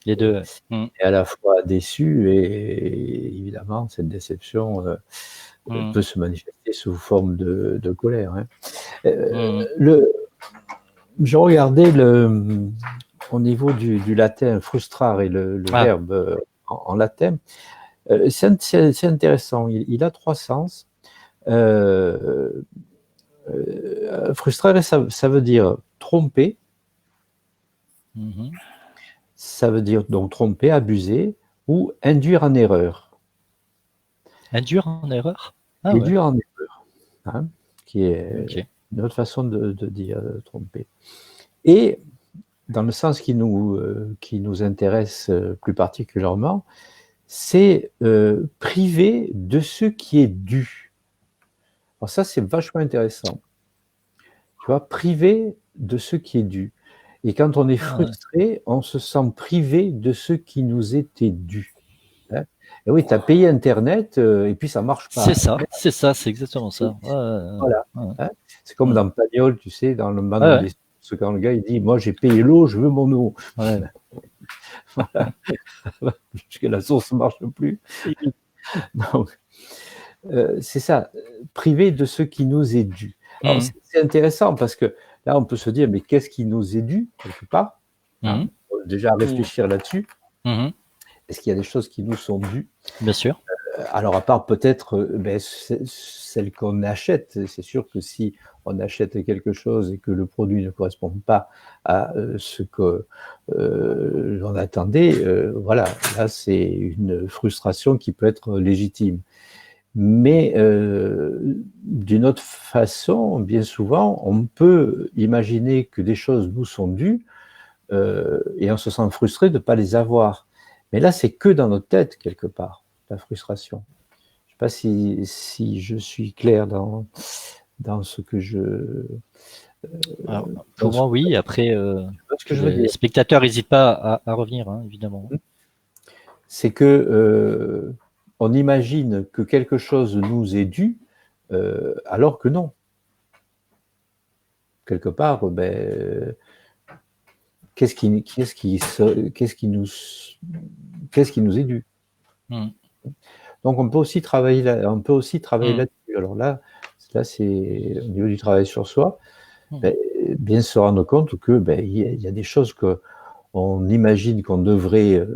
Les deux. Et à la fois déçu et évidemment cette déception peut se manifester sous forme de colère. Hein. Je regardais au niveau du latin frustrare et le verbe en latin. C'est intéressant. Il a 3 sens. Frustrare, ça veut dire tromper. Ça veut dire donc tromper, abuser ou induire en erreur. Induire en erreur? Induire en erreur, hein, qui est une autre façon de dire tromper. Et dans le sens qui nous intéresse plus particulièrement, c'est priver de ce qui est dû. Alors ça, c'est vachement intéressant. Tu vois, priver de ce qui est dû. Et quand on est frustré, on se sent privé de ce qui nous était dû. Hein. Et oui, tu as payé Internet et puis ça marche pas. C'est ça, c'est exactement ça. Voilà. Hein. C'est comme dans Pagnol, tu sais, dans le manuel des sources, quand le gars il dit, moi j'ai payé l'eau, je veux mon eau. Voilà. Puisque la source ne marche plus. Donc, c'est ça, privé de ce qui nous est dû. Alors, c'est intéressant parce que là, on peut se dire, mais qu'est-ce qui nous est dû, quelque part hein, déjà réfléchir là-dessus. Est-ce qu'il y a des choses qui nous sont dues? Bien sûr. Alors, à part peut-être celles qu'on achète, c'est sûr que si on achète quelque chose et que le produit ne correspond pas à ce que l'on attendait, voilà, là, c'est une frustration qui peut être légitime. Mais d'une autre façon, bien souvent, on peut imaginer que des choses nous sont dues et on se sent frustré de ne pas les avoir. Mais là, c'est que dans notre tête, quelque part, la frustration. Je ne sais pas si je suis clair dans ce que je... Alors, pour moi, oui. Après, les spectateurs n'hésitent pas à revenir, hein, évidemment. C'est que... on imagine que quelque chose nous est dû, alors que non. Quelque part, qu'est-ce qui nous est dû? Donc, on peut aussi travailler là-dessus. Alors là, c'est au niveau du travail sur soi, bien se rendre compte que il y a des choses qu'on imagine qu'on devrait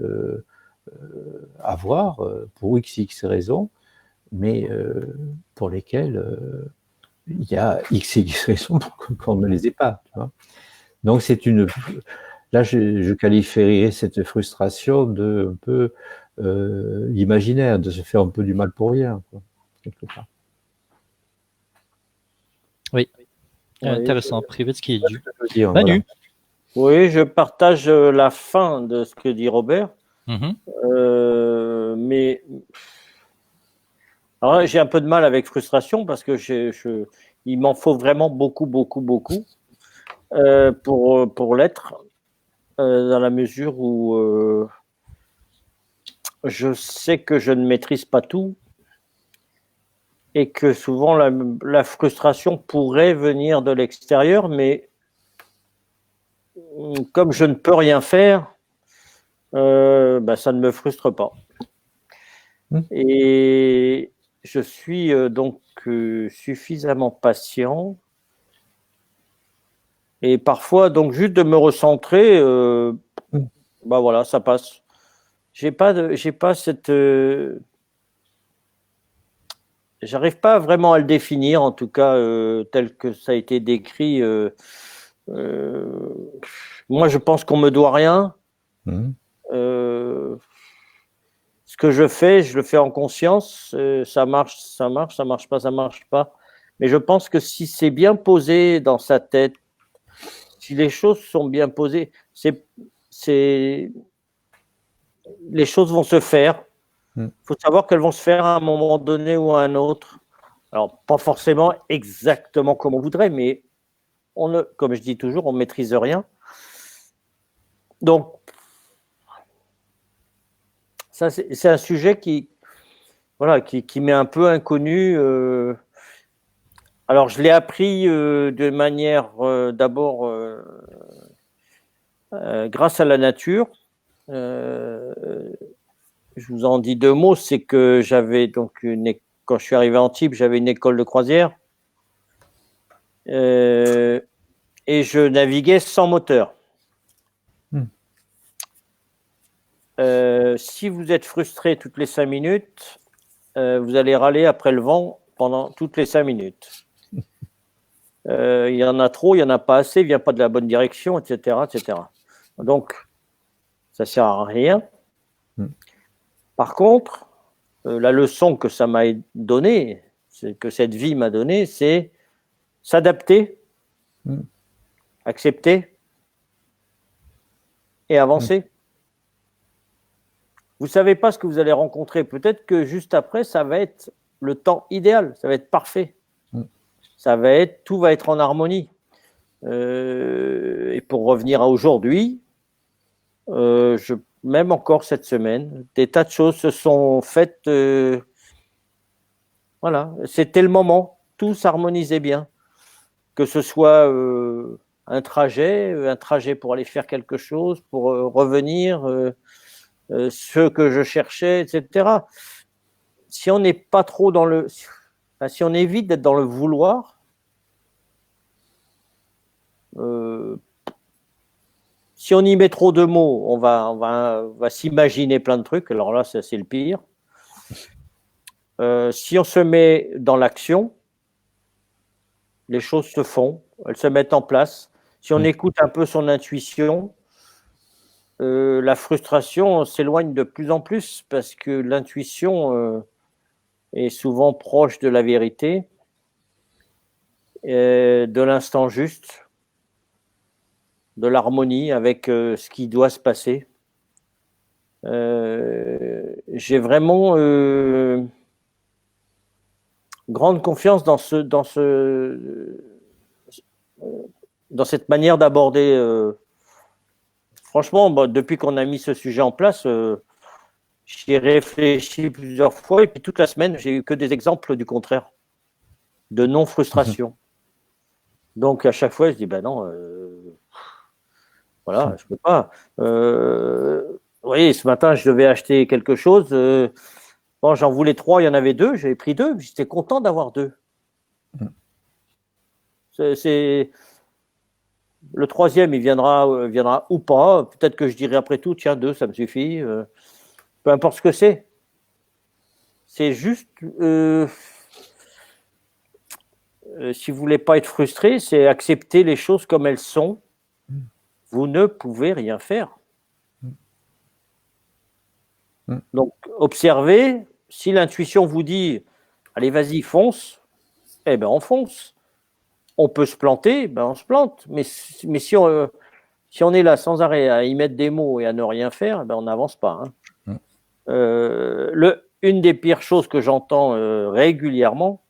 avoir pour x raisons, mais pour lesquelles il y a x raisons pour qu'on ne les ait pas. Tu vois. Donc là je qualifierais cette frustration de un peu imaginaire, de se faire un peu du mal pour rien, quoi, quelque part. Oui, intéressant, privé de ce qui est dû. Manu. Voilà. Oui, je partage la fin de ce que dit Robert. Mais alors là, j'ai un peu de mal avec frustration parce que il m'en faut vraiment beaucoup pour l'être dans la mesure où je sais que je ne maîtrise pas tout et que souvent la frustration pourrait venir de l'extérieur, mais comme je ne peux rien faire, ça ne me frustre pas. Et je suis donc suffisamment patient. Et parfois, donc, juste de me recentrer, voilà, ça passe. J'ai pas cette. J'arrive pas vraiment à le définir, en tout cas, tel que ça a été décrit. Moi, je pense qu'on me doit rien. Ce que je le fais en conscience. Ça marche, ça marche pas, ça marche pas. Mais je pense que si c'est bien posé dans sa tête, si les choses sont bien posées, les choses vont se faire. Il faut savoir qu'elles vont se faire à un moment donné ou à un autre. Alors, pas forcément exactement comme on voudrait, mais comme je dis toujours, on ne maîtrise rien. Donc, ça, c'est un sujet qui m'est un peu inconnu. Alors, je l'ai appris de manière, d'abord, grâce à la nature. Je vous en dis 2 mots, c'est que j'avais donc quand je suis arrivé à Antibes, j'avais une école de croisière et je naviguais sans moteur. Si vous êtes frustré toutes les 5 minutes, vous allez râler après le vent pendant toutes les 5 minutes. Il y en a trop, il n'y en a pas assez, il ne vient pas de la bonne direction, etc., etc. Donc, ça ne sert à rien. Par contre, la leçon que ça m'a donnée, que cette vie m'a donnée, c'est s'adapter, accepter et avancer. Vous ne savez pas ce que vous allez rencontrer. Peut-être que juste après, ça va être le temps idéal, ça va être parfait. Tout va être en harmonie. Et pour revenir à aujourd'hui, même encore cette semaine, des tas de choses se sont faites. Voilà, c'était le moment. Tout s'harmonisait bien. Que ce soit un trajet pour aller faire quelque chose, pour revenir, ce que je cherchais, etc. Si on n'est pas trop si on évite d'être dans le vouloir, si on y met trop de mots, on va s'imaginer plein de trucs. Alors là, ça, c'est le pire. Si on se met dans l'action, les choses se font, elles se mettent en place. Si on écoute un peu son intuition, la frustration s'éloigne de plus en plus parce que l'intuition est souvent proche de la vérité, de l'instant juste, de l'harmonie avec ce qui doit se passer. J'ai vraiment grande confiance dans cette manière d'aborder. Franchement, depuis qu'on a mis ce sujet en place, j'y ai réfléchi plusieurs fois et puis toute la semaine, j'ai eu que des exemples du contraire, de non-frustration. Donc à chaque fois, je dis non. Voilà, je peux pas. Vous voyez, ce matin, je devais acheter quelque chose. J'en voulais 3, il y en avait 2. J'avais pris 2. J'étais content d'avoir 2. C'est le 3e, il viendra ou pas. Peut-être que je dirai après tout, tiens, 2, ça me suffit. Peu importe ce que c'est. C'est juste, si vous voulez pas être frustré, c'est accepter les choses comme elles sont. Vous ne pouvez rien faire. Donc, observez. Si l'intuition vous dit « Allez, vas-y, fonce », eh bien, on fonce. On peut se planter, on se plante. Mais si on est là sans arrêt à y mettre des mots et à ne rien faire, on n'avance pas. Une des pires choses que j'entends régulièrement,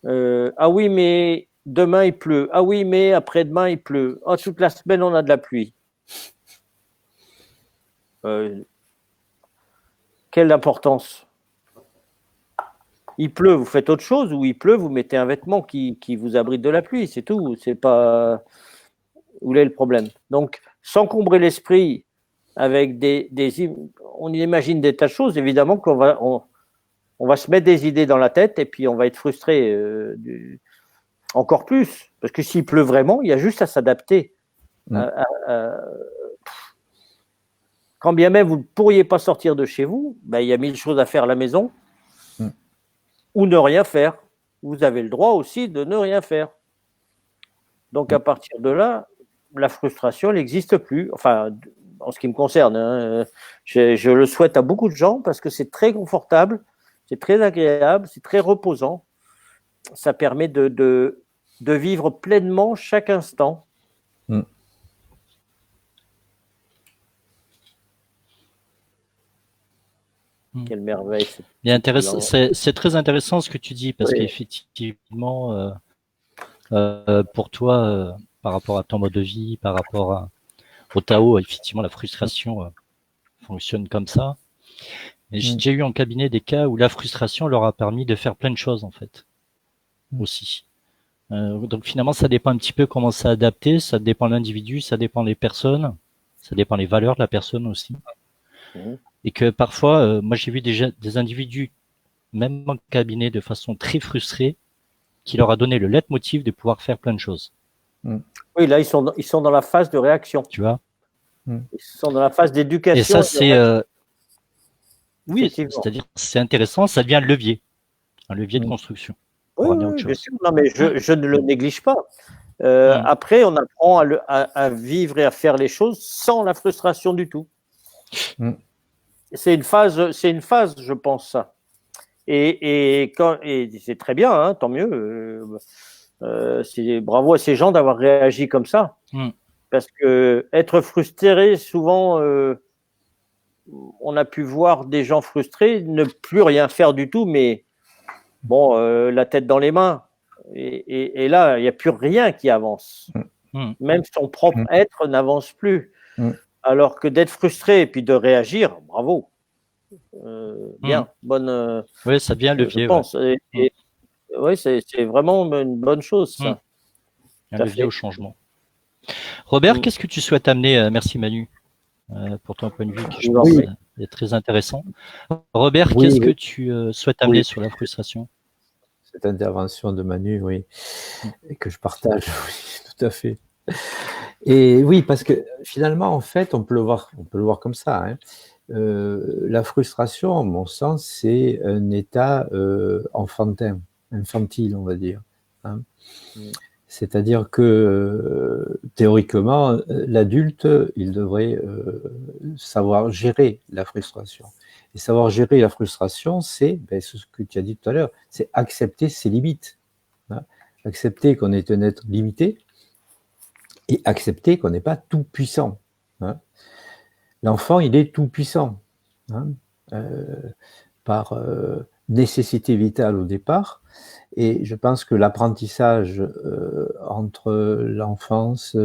ah oui, mais demain il pleut. Ah oui, mais après-demain il pleut. Oh, toute la semaine on a de la pluie. Quelle importance? Il pleut, vous faites autre chose, ou il pleut, vous mettez un vêtement qui vous abrite de la pluie, c'est tout. C'est pas où est le problème. Donc, s'encombrer l'esprit avec on imagine des tas de choses, évidemment qu'on va se mettre des idées dans la tête et puis on va être frustré encore plus. Parce que s'il pleut vraiment, il y a juste à s'adapter. Quand bien même vous ne pourriez pas sortir de chez vous, ben, il y a 1000 choses à faire à la maison ou ne rien faire. Vous avez le droit aussi de ne rien faire. Donc à partir de là, la frustration, elle n'existe plus. Enfin, en ce qui me concerne, hein, je le souhaite à beaucoup de gens parce que c'est très confortable, c'est très agréable, c'est très reposant. Ça permet de vivre pleinement chaque instant. Quelle merveille. Bien intéressant. C'est très intéressant ce que tu dis parce qu'effectivement, pour toi, par rapport à ton mode de vie, par rapport au Tao, effectivement, la frustration fonctionne comme ça. Mais j'ai déjà eu en cabinet des cas où la frustration leur a permis de faire plein de choses, en fait, aussi. Donc finalement, ça dépend un petit peu comment c'est adapté, ça dépend de l'individu, ça dépend des personnes, ça dépend des valeurs de la personne aussi. Et que parfois, moi j'ai vu des individus, même en cabinet, de façon très frustrée, qui leur a donné le leitmotiv de pouvoir faire plein de choses. Oui, là, ils sont dans la phase de réaction. Tu vois? Ils sont dans la phase d'éducation. Et ça, c'est... oui, c'est-à-dire c'est intéressant, ça devient un levier de construction. Oui, bien sûr. Non, mais je ne le néglige pas. Après, on apprend à vivre et à faire les choses sans la frustration du tout. C'est une phase, je pense, ça. Et c'est très bien, hein, tant mieux. Bravo à ces gens d'avoir réagi comme ça. Parce que être frustré, souvent, on a pu voir des gens frustrés ne plus rien faire du tout, mais bon, la tête dans les mains. Et là, il n'y a plus rien qui avance. Même son propre être n'avance plus. Alors que d'être frustré et puis de réagir, bravo. Bien, bonne. Oui, ça devient levier. Je pense. Oui, c'est vraiment une bonne chose, ça. Un levier au changement. Robert, qu'est-ce que tu souhaites amener? Merci Manu pour ton point de vue qui je pense est très intéressant. Robert, qu'est-ce que tu souhaites amener sur la frustration? Cette intervention de Manu, oui, et que je partage, oui, tout à fait. Et oui, parce que finalement, en fait, on peut le voir comme ça. Hein. La frustration, à mon sens, c'est un état infantile, on va dire. Hein. C'est-à-dire que théoriquement, l'adulte, il devrait savoir gérer la frustration. Et savoir gérer la frustration, c'est ce que tu as dit tout à l'heure, c'est accepter ses limites. Hein. Accepter qu'on est un être limité et accepter qu'on n'est pas tout puissant. Hein. L'enfant, il est tout puissant. Hein, par nécessité vitale au départ. Et je pense que l'apprentissage entre l'enfance,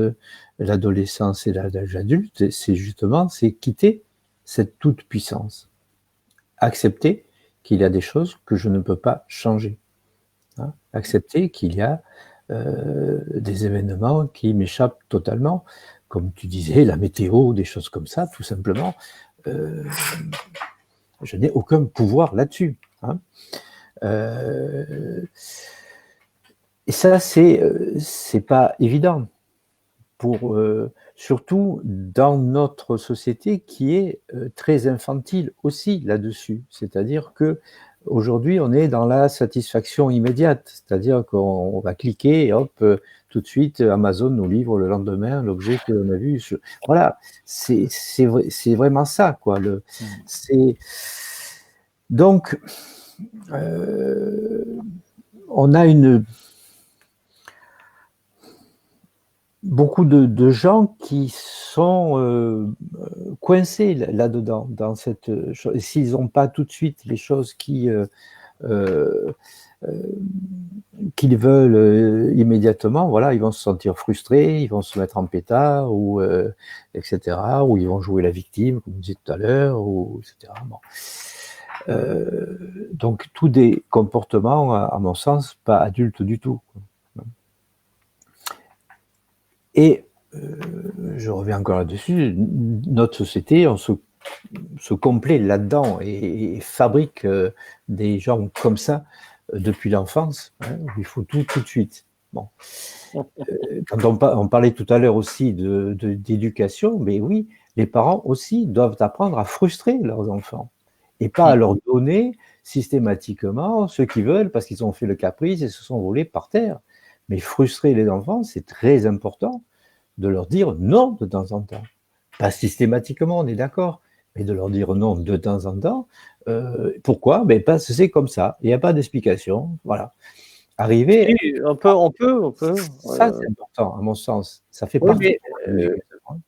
l'adolescence et l'âge adulte, c'est quitter cette toute-puissance. Accepter qu'il y a des choses que je ne peux pas changer. Hein, accepter qu'il y a des événements qui m'échappent totalement, comme tu disais, la météo, des choses comme ça, tout simplement. Je n'ai aucun pouvoir là-dessus. Hein. Et ça, c'est pas évident, surtout dans notre société qui est très infantile aussi là-dessus. C'est-à-dire que aujourd'hui, on est dans la satisfaction immédiate, c'est-à-dire qu'on va cliquer et hop, tout de suite, Amazon nous livre le lendemain l'objet que l'on a vu. Voilà, c'est vraiment ça, quoi. Donc, on a beaucoup de gens qui sont coincés là-dedans, dans cette chose. S'ils n'ont pas tout de suite les choses qu'ils veulent immédiatement, voilà, ils vont se sentir frustrés, ils vont se mettre en pétard, ou etc., ou ils vont jouer la victime, comme je disais tout à l'heure, ou etc. Bon. Donc, tous des comportements, à mon sens, pas adultes du tout. Et je reviens encore là-dessus, notre société, on se complaît là-dedans et fabrique des gens comme ça depuis l'enfance, où il faut tout de suite. Bon. Quand on parlait tout à l'heure aussi d'éducation, mais oui, les parents aussi doivent apprendre à frustrer leurs enfants et pas à leur donner systématiquement ce qu'ils veulent parce qu'ils ont fait le caprice et se sont roulés par terre. Mais frustrer les enfants, c'est très important de leur dire non de temps en temps. Pas systématiquement, on est d'accord, mais de leur dire non de temps en temps. Pourquoi? Parce que c'est comme ça, il n'y a pas d'explication. Voilà. Arriver. Oui, on peut. Ça, c'est important, à mon sens. Ça fait Oui, partie.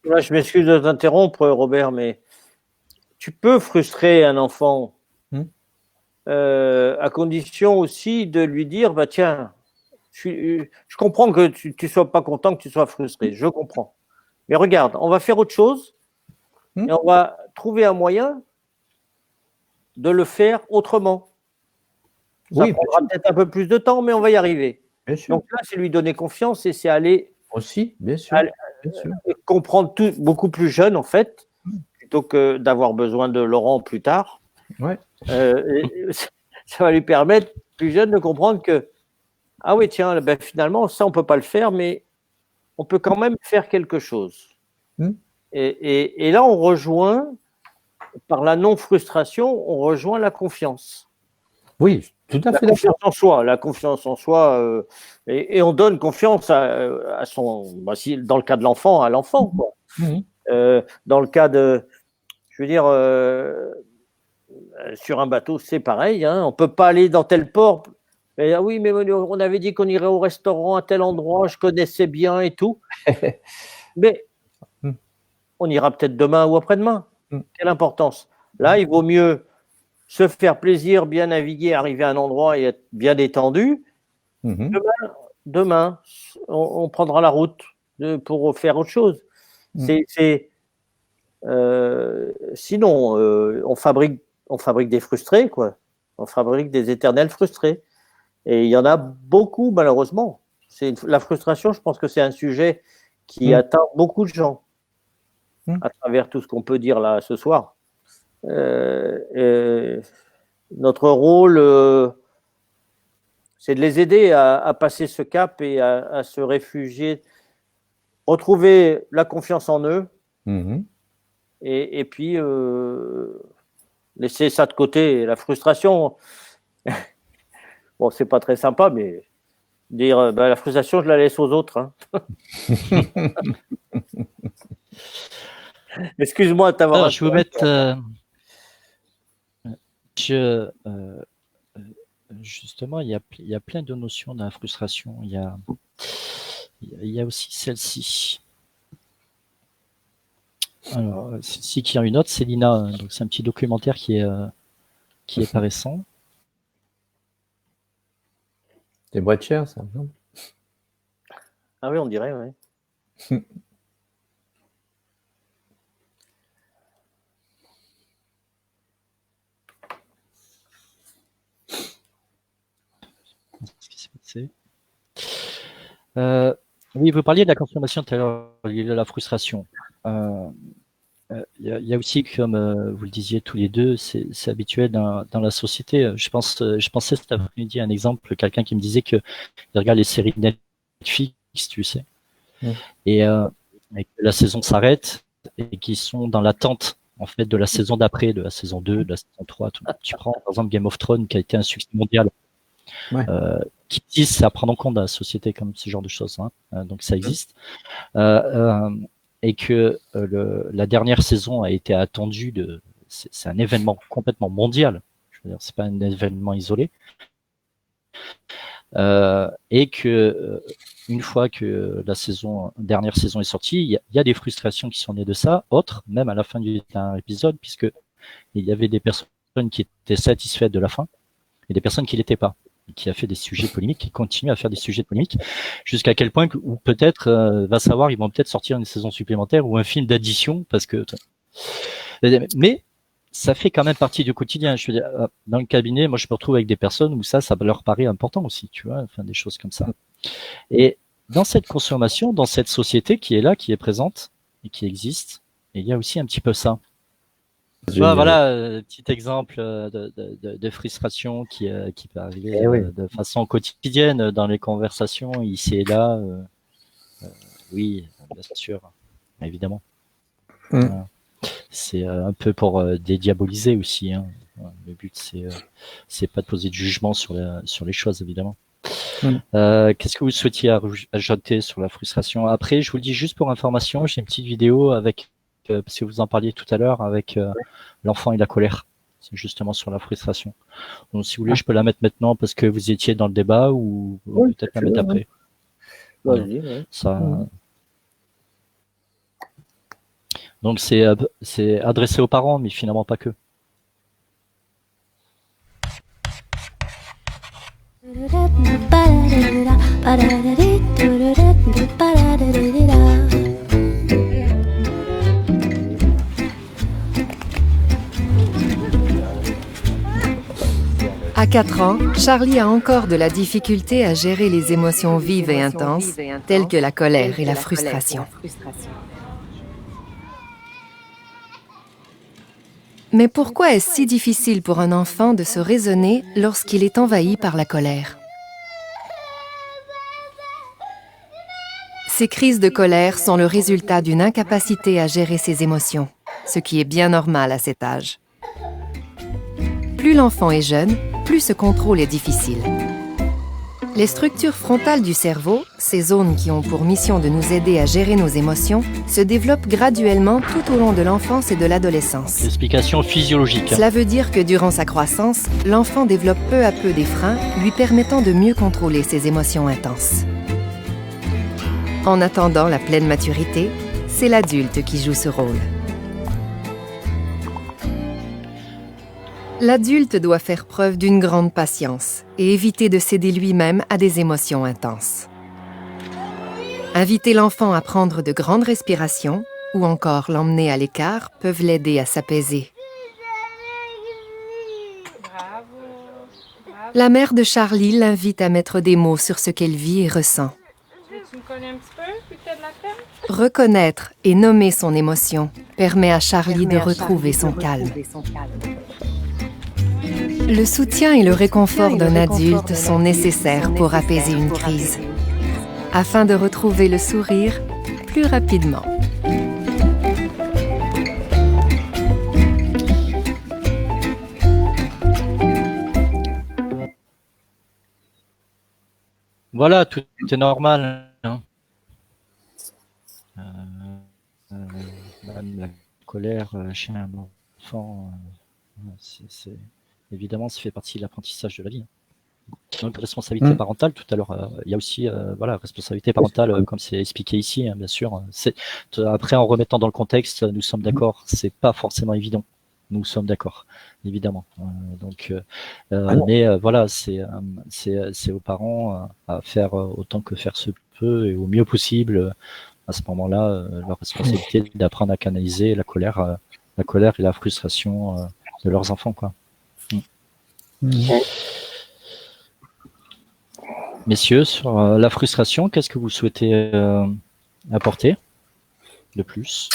Là, je m'excuse de t'interrompre, Robert, mais tu peux frustrer un enfant à condition aussi de lui dire, bah tiens, je comprends que tu ne sois pas content, que tu sois frustré, je comprends. Mais regarde, on va faire autre chose et on va trouver un moyen de le faire autrement. Ça prendra peut-être un peu plus de temps, mais on va y arriver. Donc là, c'est lui donner confiance et c'est aller aussi, bien sûr, comprendre tout beaucoup plus jeune, en fait, plutôt que d'avoir besoin de Laurent plus tard. Ouais. Ça va lui permettre, plus jeune, de comprendre que ah oui, tiens, finalement, ça, on ne peut pas le faire, mais on peut quand même faire quelque chose. Et là, on rejoint, par la non-frustration, on rejoint la confiance. Oui, tout à fait. La confiance en soi, et on donne confiance à son, dans le cas de l'enfant, à l'enfant, quoi. Dans le cas de, je veux dire, sur un bateau, c'est pareil, hein, on ne peut pas aller dans tel port. Et, ah oui, mais on avait dit qu'on irait au restaurant à tel endroit, je connaissais bien et tout. Mais on ira peut-être demain ou après-demain. Quelle importance. Là, il vaut mieux se faire plaisir, bien naviguer, arriver à un endroit et être bien détendu. Demain, on prendra la route pour faire autre chose. Sinon, on fabrique des frustrés, quoi. On fabrique des éternels frustrés. Et il y en a beaucoup, malheureusement. La frustration, je pense que c'est un sujet qui atteint beaucoup de gens à travers tout ce qu'on peut dire là ce soir. Notre rôle, c'est de les aider à passer ce cap et à se réfugier, retrouver la confiance en eux et puis laisser ça de côté. La frustration, bon, c'est pas très sympa, mais dire la frustration, je la laisse aux autres. Hein. Excuse-moi de t'avoir. Alors, je vais vous mettre. Justement, il y a plein de notions dans la frustration. Il y a aussi celle-ci. Alors, celle-ci qui a une autre, c'est Lina. Donc, c'est un petit documentaire qui est pas récent. C'est boîte chère, ça, non? Ah oui, on dirait, oui. Qu'est-ce qui s'est passé? Oui, vous parliez de la consommation tout à l'heure, de la frustration. Il y a aussi, comme vous le disiez tous les deux, c'est habituel dans la société. Je pensais cet après-midi à un exemple, quelqu'un qui me disait qu'il regarde les séries Netflix, tu sais, et que la saison s'arrête et qu'ils sont dans l'attente en fait de la saison d'après, de la saison 2, de la saison 3. Tout. Tu prends par exemple Game of Thrones qui a été un succès mondial. Qui disent c'est à prendre en compte dans la société comme ce genre de choses, hein. Donc ça existe, et que la dernière saison a été attendue c'est un événement complètement mondial. Je veux dire, c'est pas un événement isolé, et que une fois que la dernière saison est sortie, il y a des frustrations qui sont nées de ça, autres même à la fin du dernier épisode, puisque il y avait des personnes qui étaient satisfaites de la fin et des personnes qui l'étaient pas, qui a fait des sujets polémiques, qui continue à faire des sujets polémiques, jusqu'à quel point où peut-être, va savoir, ils vont peut-être sortir une saison supplémentaire ou un film d'addition, parce que. Mais ça fait quand même partie du quotidien. Je veux dire, dans le cabinet, moi, je me retrouve avec des personnes où ça leur paraît important aussi, tu vois, enfin, des choses comme ça. Et dans cette consommation, dans cette société qui est là, qui est présente et qui existe, il y a aussi un petit peu ça. Tu vois, voilà, petit exemple de frustration qui peut arriver de façon quotidienne dans les conversations ici et là. Oui, bien sûr, évidemment. C'est un peu pour dédiaboliser aussi. Hein. Le but, c'est pas de poser de jugement sur les choses, évidemment. Qu'est-ce que vous souhaitiez ajouter sur la frustration? Après, je vous le dis juste pour information, j'ai une petite vidéo avec, parce que vous en parliez tout à l'heure, avec l'enfant et la colère. C'est justement sur la frustration. Donc, si vous voulez, je peux la mettre maintenant parce que vous étiez dans le débat ou peut-être la mettre après. Vas-y, Ça. Donc c'est adressé aux parents, mais finalement pas que. À 4 ans, Charlie a encore de la difficulté à gérer les émotions vives et intenses, telles que la colère et la frustration. Mais pourquoi est-ce si difficile pour un enfant de se raisonner lorsqu'il est envahi par la colère? Ces crises de colère sont le résultat d'une incapacité à gérer ses émotions, ce qui est bien normal à cet âge. Plus l'enfant est jeune, plus ce contrôle est difficile. Les structures frontales du cerveau, ces zones qui ont pour mission de nous aider à gérer nos émotions, se développent graduellement tout au long de l'enfance et de l'adolescence. Explication physiologique. Cela veut dire que durant sa croissance, l'enfant développe peu à peu des freins lui permettant de mieux contrôler ses émotions intenses. En attendant la pleine maturité, c'est l'adulte qui joue ce rôle. L'adulte doit faire preuve d'une grande patience et éviter de céder lui-même à des émotions intenses. Inviter l'enfant à prendre de grandes respirations ou encore l'emmener à l'écart peuvent l'aider à s'apaiser. La mère de Charlie l'invite à mettre des mots sur ce qu'elle vit et ressent. Reconnaître et nommer son émotion permet à Charlie de retrouver son calme. Le soutien et le réconfort d'un adulte sont nécessaires pour apaiser une crise, afin de retrouver le sourire plus rapidement. Voilà, tout est normal. Hein. Même la colère chez un enfant, c'est évidemment, ça fait partie de l'apprentissage de la vie. Donc, responsabilité parentale, tout à l'heure, il y a aussi voilà, responsabilité parentale, comme c'est expliqué ici, hein, bien sûr. Après, en remettant dans le contexte, nous sommes d'accord, c'est pas forcément évident. Nous sommes d'accord, évidemment. Mais voilà, c'est aux parents à faire autant que faire se peut et au mieux possible. À ce moment-là, leur responsabilité d'apprendre à canaliser la colère et la frustration de leurs enfants, quoi. Messieurs, sur la frustration, qu'est-ce que vous souhaitez apporter de plus?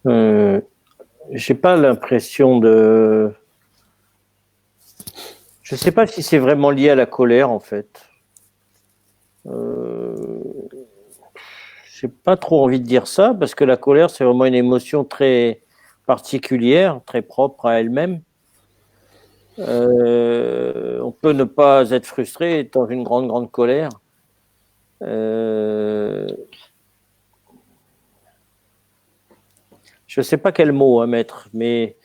J'ai pas l'impression de... Je sais pas si c'est vraiment lié à la colère, en fait. J'ai pas trop envie de dire ça, parce que la colère, c'est vraiment une émotion très particulière, très propre à elle-même. On peut ne pas être frustré dans une grande colère. Je ne sais pas quel mot à mettre, mais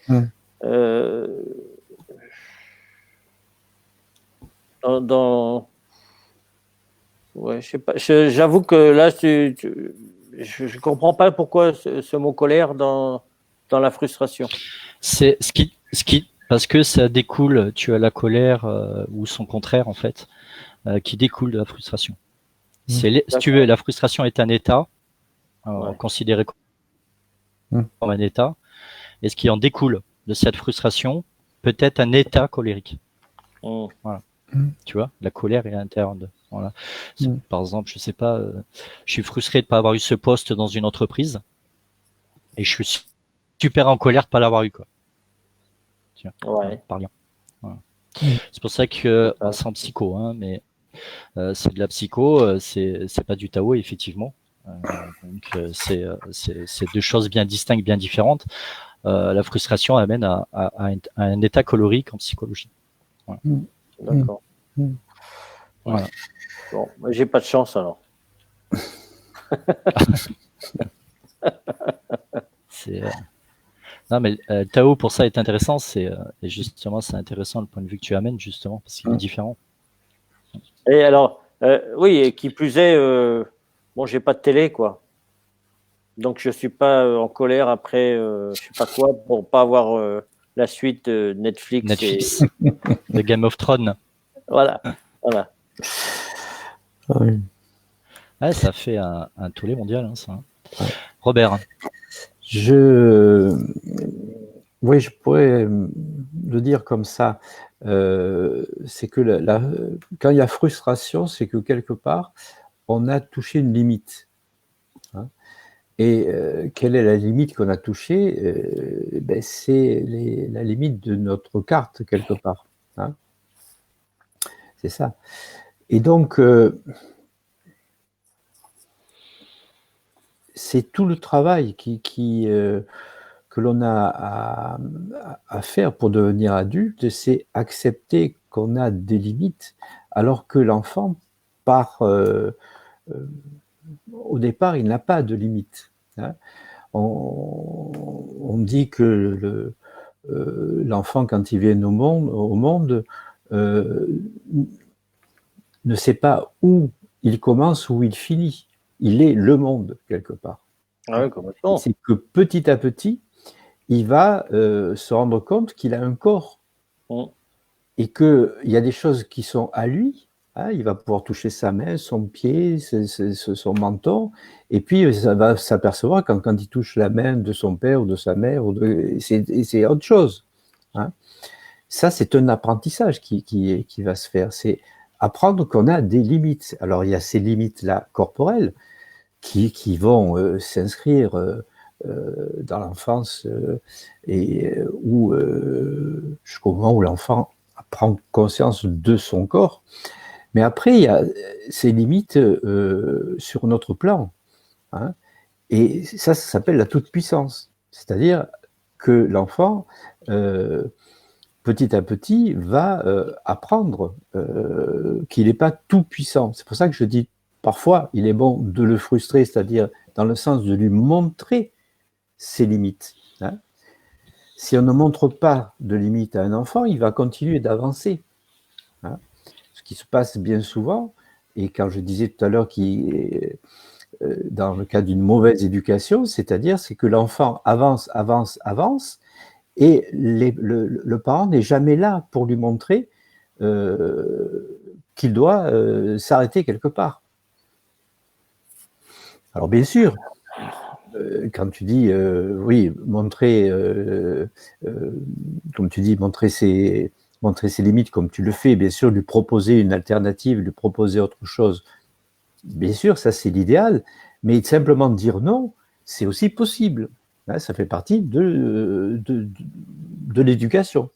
ouais, je sais pas. J'avoue que là, je comprends pas pourquoi ce mot colère dans la frustration. C'est ce qui parce que ça découle, tu as la colère ou son contraire en fait, qui découle de la frustration. Si tu veux, la frustration est un état, considéré comme un état, et ce qui en découle de cette frustration peut être un état colérique. Mm. Voilà. Tu vois, la colère est à l'intérieur de. Voilà. Par exemple, je sais pas, je suis frustré de pas avoir eu ce poste dans une entreprise et je suis super en colère de pas l'avoir eu, quoi. Tiens, parlant. Voilà. C'est pour ça que c'est en psycho, hein, mais c'est de la psycho, c'est pas du Tao, effectivement. Donc c'est deux choses bien distinctes, bien différentes. La frustration amène à un état colérique en psychologie. Voilà. D'accord. Voilà. Bon, j'ai pas de chance alors. Non, mais Tao pour ça est intéressant, et justement c'est intéressant le point de vue que tu amènes, justement parce qu'il est différent. Et alors, oui, et qui plus est, bon, j'ai pas de télé, quoi. Donc je suis pas en colère après, je sais pas quoi, pour pas avoir la suite Netflix. De Game of Thrones. Voilà. Oui. Ouais, ça fait un tollé mondial, hein, ça. Robert. Oui, je pourrais le dire comme ça. C'est que quand il y a frustration, c'est que quelque part, on a touché une limite. Hein. Et quelle est la limite qu'on a touchée? C'est la limite de notre carte, quelque part. Hein. C'est ça. Et donc, c'est tout le travail que l'on a à faire pour devenir adulte, c'est accepter qu'on a des limites, alors que l'enfant au départ, il n'a pas de limites. Hein. On dit que l'enfant, quand il vient au monde ne sait pas où il commence, où il finit. Il est le monde, quelque part. Ah oui, complètement. C'est que petit à petit, il va se rendre compte qu'il a un corps et qu'il y a des choses qui sont à lui. Hein, il va pouvoir toucher sa main, son pied, son menton, et puis ça va s'apercevoir quand il touche la main de son père ou de sa mère, c'est autre chose. Hein. Ça, c'est un apprentissage qui va se faire. C'est apprendre qu'on a des limites. Alors, il y a ces limites-là corporelles qui vont s'inscrire dans l'enfance jusqu'au moment où l'enfant prend conscience de son corps. Mais après, il y a ces limites sur notre plan. Hein, et ça s'appelle la toute-puissance. C'est-à-dire que l'enfant, petit à petit, va apprendre qu'il n'est pas tout-puissant. C'est pour ça que je dis, parfois, il est bon de le frustrer, c'est-à-dire dans le sens de lui montrer ses limites. Hein. Si on ne montre pas de limites à un enfant, il va continuer d'avancer. Hein. Ce qui se passe bien souvent, et quand je disais tout à l'heure dans le cas d'une mauvaise éducation, c'est que l'enfant avance, et le parent n'est jamais là pour lui montrer qu'il doit s'arrêter quelque part. Alors bien sûr, quand tu dis, oui, montrer, comme tu dis, montrer ses limites comme tu le fais, bien sûr, lui proposer une alternative, lui proposer autre chose, bien sûr, ça c'est l'idéal, mais simplement dire non, c'est aussi possible. Hein, ça fait partie de l'éducation.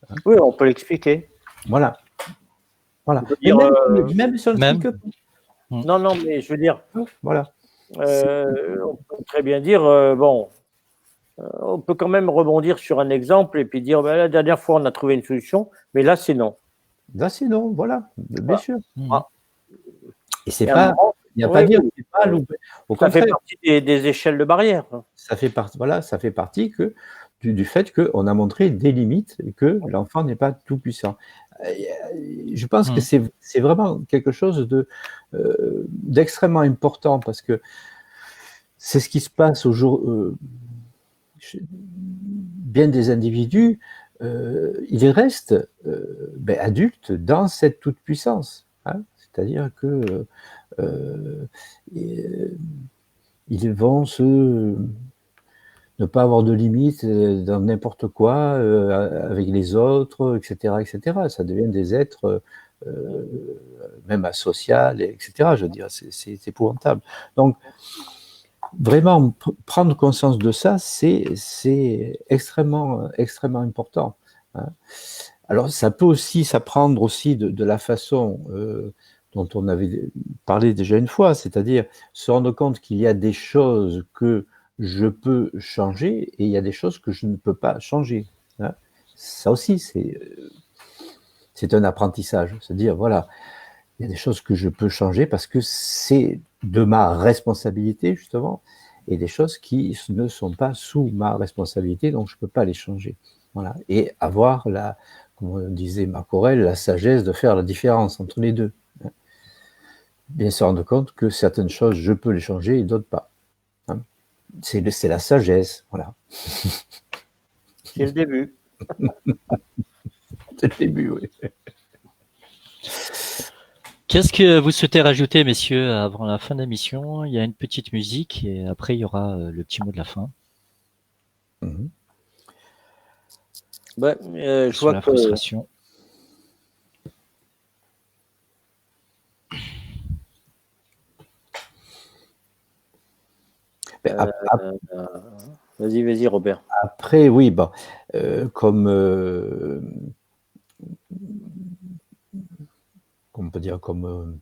Hein. Oui, on peut l'expliquer. Voilà. Dire, même si on l'explique pas. Non, mais je veux dire, voilà. on peut très bien dire, on peut quand même rebondir sur un exemple et puis dire, la dernière fois on a trouvé une solution, mais là c'est non. Là c'est non, voilà, bien sûr. Et c'est Et pas, il n'y a pas à dire, c'est pas loupé. Ça fait partie des échelles de barrière. Ça fait partie du fait qu'on a montré des limites et que l'enfant n'est pas tout puissant. Je pense que c'est vraiment quelque chose d'extrêmement important parce que c'est ce qui se passe chez bien des individus, ils restent adultes dans cette toute-puissance. Hein, c'est-à-dire que ils vont ne pas avoir de limites dans n'importe quoi, avec les autres, etc., etc. Ça devient des êtres même asocial, etc. Je veux dire, c'est épouvantable. Donc, vraiment, prendre conscience de ça, c'est extrêmement, extrêmement important. Hein. Alors, ça peut aussi s'apprendre aussi de la façon dont on avait parlé déjà une fois, c'est-à-dire se rendre compte qu'il y a des choses que je peux changer et il y a des choses que je ne peux pas changer. Hein. Ça aussi, c'est un apprentissage. C'est-à-dire, voilà, il y a des choses que je peux changer parce que c'est de ma responsabilité, justement, et des choses qui ne sont pas sous ma responsabilité, donc je ne peux pas les changer. Voilà. Et avoir, comme disait Marc Aurèle, la sagesse de faire la différence entre les deux. Bien se rendre compte que certaines choses, je peux les changer et d'autres pas. Hein. C'est la sagesse, voilà. C'est le début. C'est le début, oui. Qu'est-ce que vous souhaitez rajouter, messieurs, avant la fin de l'émission? Il y a une petite musique et après il y aura le petit mot de la fin. Ouais, je sur vois la que frustration. Vas-y, Robert. Après, oui, bon, comme on peut dire, comme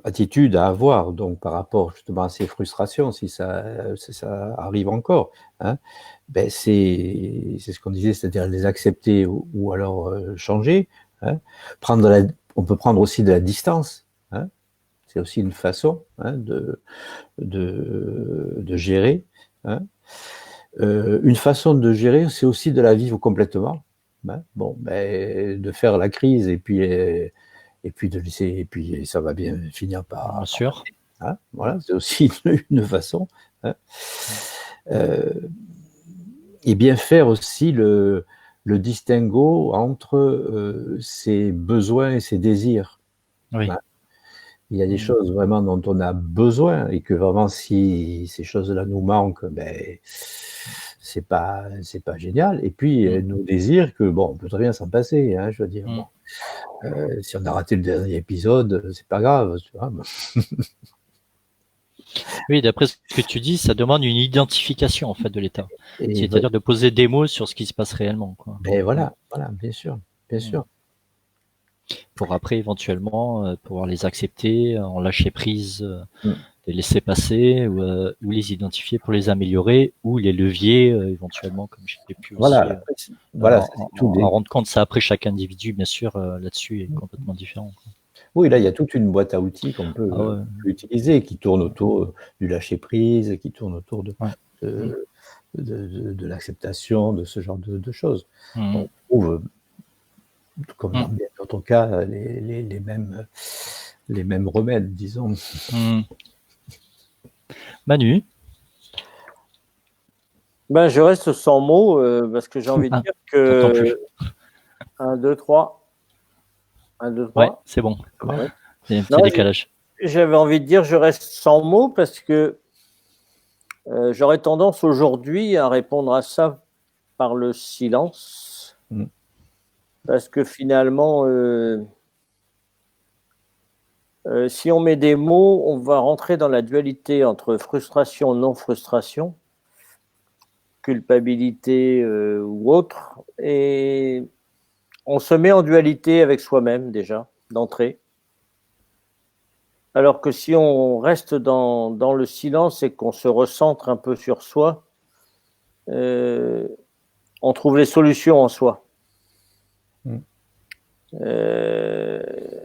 attitude à avoir, donc par rapport justement à ces frustrations, si ça arrive encore, hein, ben c'est ce qu'on disait, c'est-à-dire les accepter ou alors changer. Hein, on peut prendre aussi de la distance. Hein, c'est aussi une façon de gérer. Hein. Une façon de gérer, c'est aussi de la vivre complètement. Hein. Bon, ben, de faire la crise et puis de laisser, et puis ça va bien finir par. Bien sûr. Hein, voilà, c'est aussi une façon. Hein. Et bien faire aussi le distinguo entre ses besoins et ses désirs. Oui. Hein. Il y a des choses vraiment dont on a besoin et que vraiment si ces choses-là nous manquent, ben c'est pas génial. Et puis nos désirs que bon, on peut très bien s'en passer, hein, je veux dire. Bon. Si on a raté le dernier épisode, c'est pas grave, tu vois. Oui, d'après ce que tu dis, ça demande une identification en fait de l'état, c'est-à-dire de poser des mots sur ce qui se passe réellement, quoi. Et voilà, bien sûr, bien sûr. Pour après éventuellement pouvoir les accepter, en lâcher prise, les laisser passer ou les identifier pour les améliorer ou les leviers éventuellement, comme j'ai pu aussi en rendre compte. Ça après chaque individu bien sûr là-dessus est complètement différent, quoi. Oui, là il y a toute une boîte à outils qu'on peut utiliser, qui tourne autour du lâcher prise, qui tourne autour de l'acceptation, de ce genre de choses. On trouve, comme dans bien d'autres cas, les mêmes remèdes, disons. Manu? Ben, je reste sans mots parce que j'ai envie de dire que 1, 2, 3. 1, 2, 3. Ouais, c'est bon. Ouais. Il y a un petit décalage. J'avais envie de dire je reste sans mots parce que j'aurais tendance aujourd'hui à répondre à ça par le silence. Parce que finalement, si on met des mots, on va rentrer dans la dualité entre frustration, non-frustration, culpabilité ou autre. Et on se met en dualité avec soi-même déjà, d'entrée. Alors que si on reste dans le silence et qu'on se recentre un peu sur soi, on trouve les solutions en soi.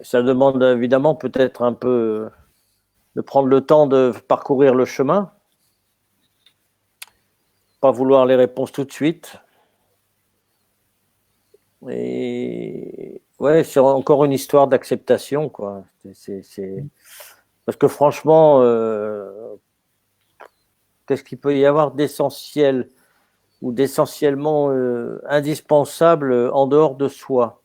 Ça demande évidemment peut-être un peu de prendre le temps de parcourir le chemin, pas vouloir les réponses tout de suite. Et ouais, c'est encore une histoire d'acceptation, quoi. Parce que franchement, qu'est-ce qu'il peut y avoir d'essentiel ou d'essentiellement indispensable en dehors de soi?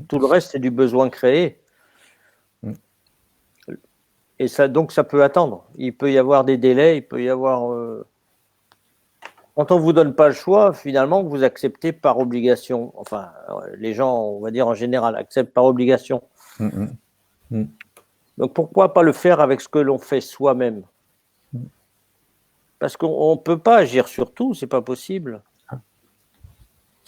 Tout le reste, c'est du besoin créé. Et ça, donc, ça peut attendre. Il peut y avoir des délais, il peut y avoir... Quand on ne vous donne pas le choix, finalement, vous acceptez par obligation. Enfin, les gens, on va dire en général, acceptent par obligation. Donc, pourquoi pas le faire avec ce que l'on fait soi-même? Parce qu'on ne peut pas agir sur tout, c'est pas possible.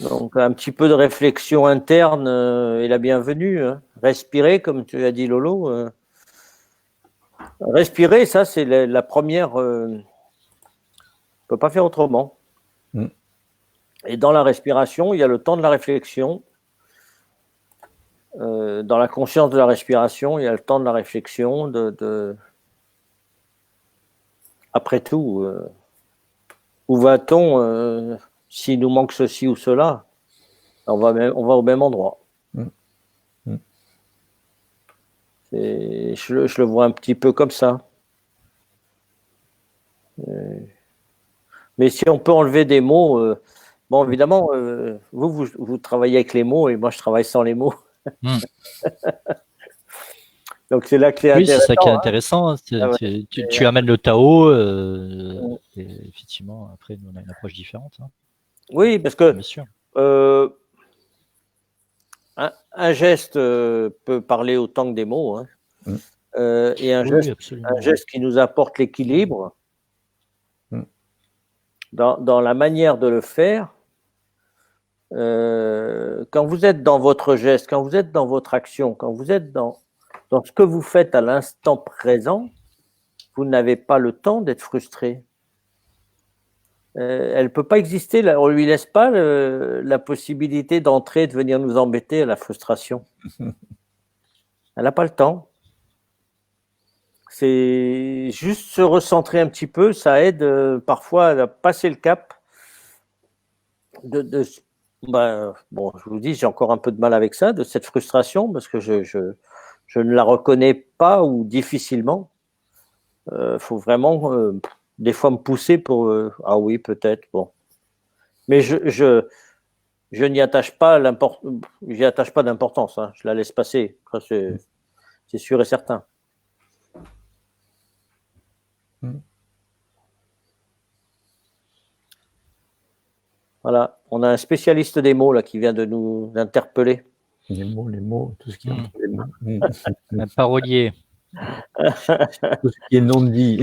Donc, un petit peu de réflexion interne est la bienvenue. Hein. Respirer, comme tu as dit, Lolo. Respirer, ça, c'est la première... on ne peut pas faire autrement. Et dans la respiration, il y a le temps de la réflexion. Dans la conscience de la respiration, il y a le temps de la réflexion. Après tout, où va-t-on s'il nous manque ceci ou cela? On va au même endroit. Je le vois un petit peu comme ça. Mais si on peut enlever des mots, bon, évidemment, vous travaillez avec les mots et moi, je travaille sans les mots. Donc, c'est là que c'est intéressant. Oui, c'est ça qui est intéressant. Tu amènes le Tao. Et effectivement, après, nous, on a une approche différente. Hein. Oui, parce que bien sûr. Un geste peut parler autant que des mots. Hein. Et un geste qui nous apporte l'équilibre, dans la manière de le faire, quand vous êtes dans votre geste, quand vous êtes dans votre action, quand vous êtes dans ce que vous faites à l'instant présent, vous n'avez pas le temps d'être frustré. Elle ne peut pas exister, on ne lui laisse pas la possibilité d'entrer et de venir nous embêter à la frustration. Elle n'a pas le temps. C'est juste se recentrer un petit peu, ça aide parfois à passer le cap. Bon, je vous dis, j'ai encore un peu de mal avec ça, de cette frustration, parce que je ne la reconnais pas ou difficilement. Faut vraiment, des fois, me pousser pour ah oui, peut-être, bon. Mais je n'y attache pas d'importance, hein. Je la laisse passer, c'est sûr et certain. Voilà, on a un spécialiste des mots là qui vient de nous interpeller. Les mots, tout ce qui est entre les mots. Un parolier. Tout ce qui est non dit.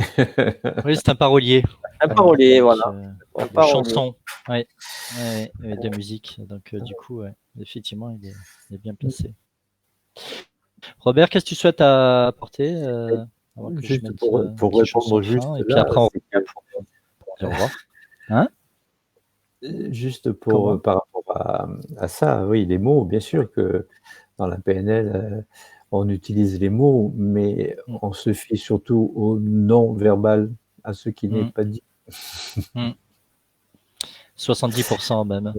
Oui, c'est un parolier. Un parolier, voilà. Une chanson, de musique. Donc, du coup, effectivement, il est bien placé. Robert, qu'est-ce que tu souhaites apporter juste pour répondre juste et puis après, on va au revoir. Hein? Juste par rapport à ça, oui, les mots, bien sûr que dans la PNL, on utilise les mots, mais on se fie surtout au non-verbal, à ce qui n'est pas dit. 70% même.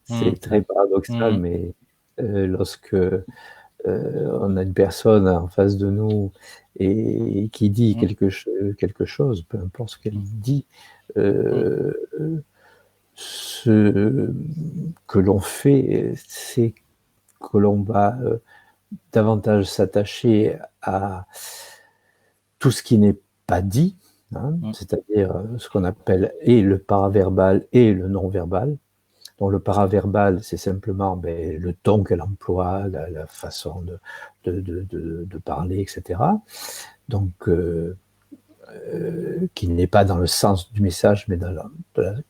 C'est très paradoxal, mais lorsque on a une personne en face de nous et qui dit quelque chose, peu importe ce qu'elle dit, ce que l'on fait, c'est que l'on va davantage s'attacher à tout ce qui n'est pas dit, hein, c'est-à-dire ce qu'on appelle et le paraverbal et le non-verbal. Donc le paraverbal, c'est simplement le ton qu'elle emploie, la façon de parler, etc. Donc qui n'est pas dans le sens du message, mais dans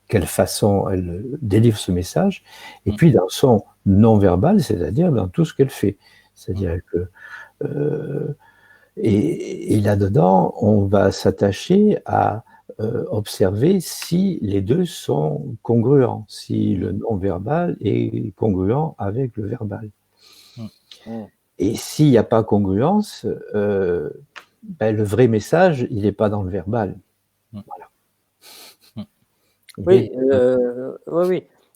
quelle façon elle délivre ce message, et puis dans son non-verbal, c'est-à-dire dans tout ce qu'elle fait. C'est-à-dire que et là-dedans, on va s'attacher à observer si les deux sont congruents, si le non-verbal est congruent avec le verbal. Et s'il n'y a pas congruence, le vrai message, il n'est pas dans le verbal. Voilà. Oui.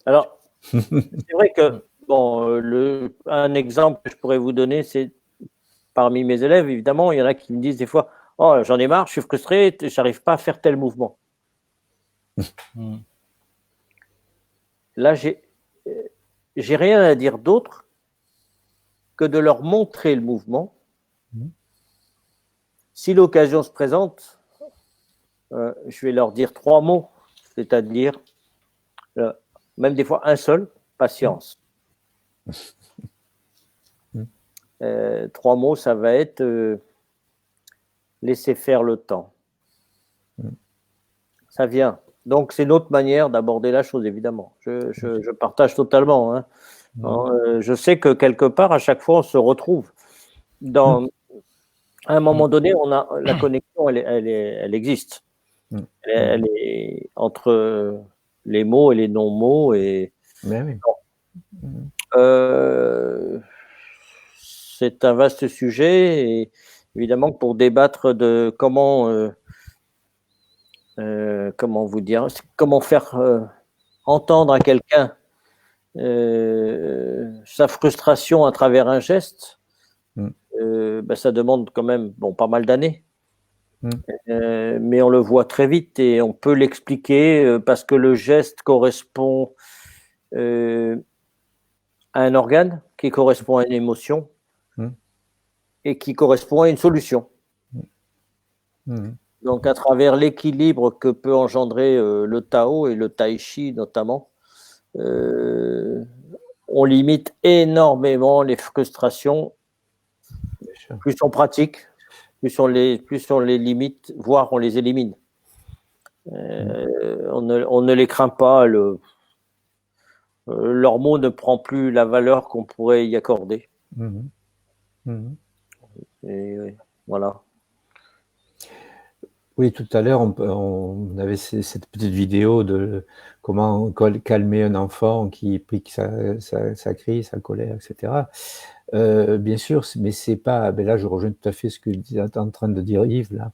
Alors, c'est vrai que, un exemple que je pourrais vous donner, c'est parmi mes élèves, évidemment, il y en a qui me disent des fois, « Oh, j'en ai marre, je suis frustré, je n'arrive pas à faire tel mouvement. » Là, j'ai rien à dire d'autre que de leur montrer le mouvement si l'occasion se présente, je vais leur dire 3 mots, c'est-à-dire, même des fois un seul, patience. 3 mots, ça va être laisser faire le temps. Ça vient. Donc, c'est notre manière d'aborder la chose, évidemment. Je partage totalement. Hein. Je sais que quelque part, à chaque fois, on se retrouve. À un moment donné, la connexion, elle existe. Elle est entre les mots et les non-mots. C'est un vaste sujet. Et évidemment, pour débattre de comment vous dire, comment faire entendre à quelqu'un sa frustration à travers un geste, ça demande quand même pas mal d'années. Mais on le voit très vite et on peut l'expliquer parce que le geste correspond à un organe qui correspond à une émotion et qui correspond à une solution. Donc, à travers l'équilibre que peut engendrer le Tao et le Tai Chi notamment, on limite énormément les frustrations. Plus on pratique, plus on les limite, voire on les élimine. On ne les craint pas. Leur mot ne prend plus la valeur qu'on pourrait y accorder. Et voilà. Oui, tout à l'heure, on avait cette petite vidéo de comment calmer un enfant qui pique sa crise, sa colère, etc. Bien sûr, mais c'est pas. Ben là, je rejoins tout à fait ce que tu es en train de dire, Yves. Là,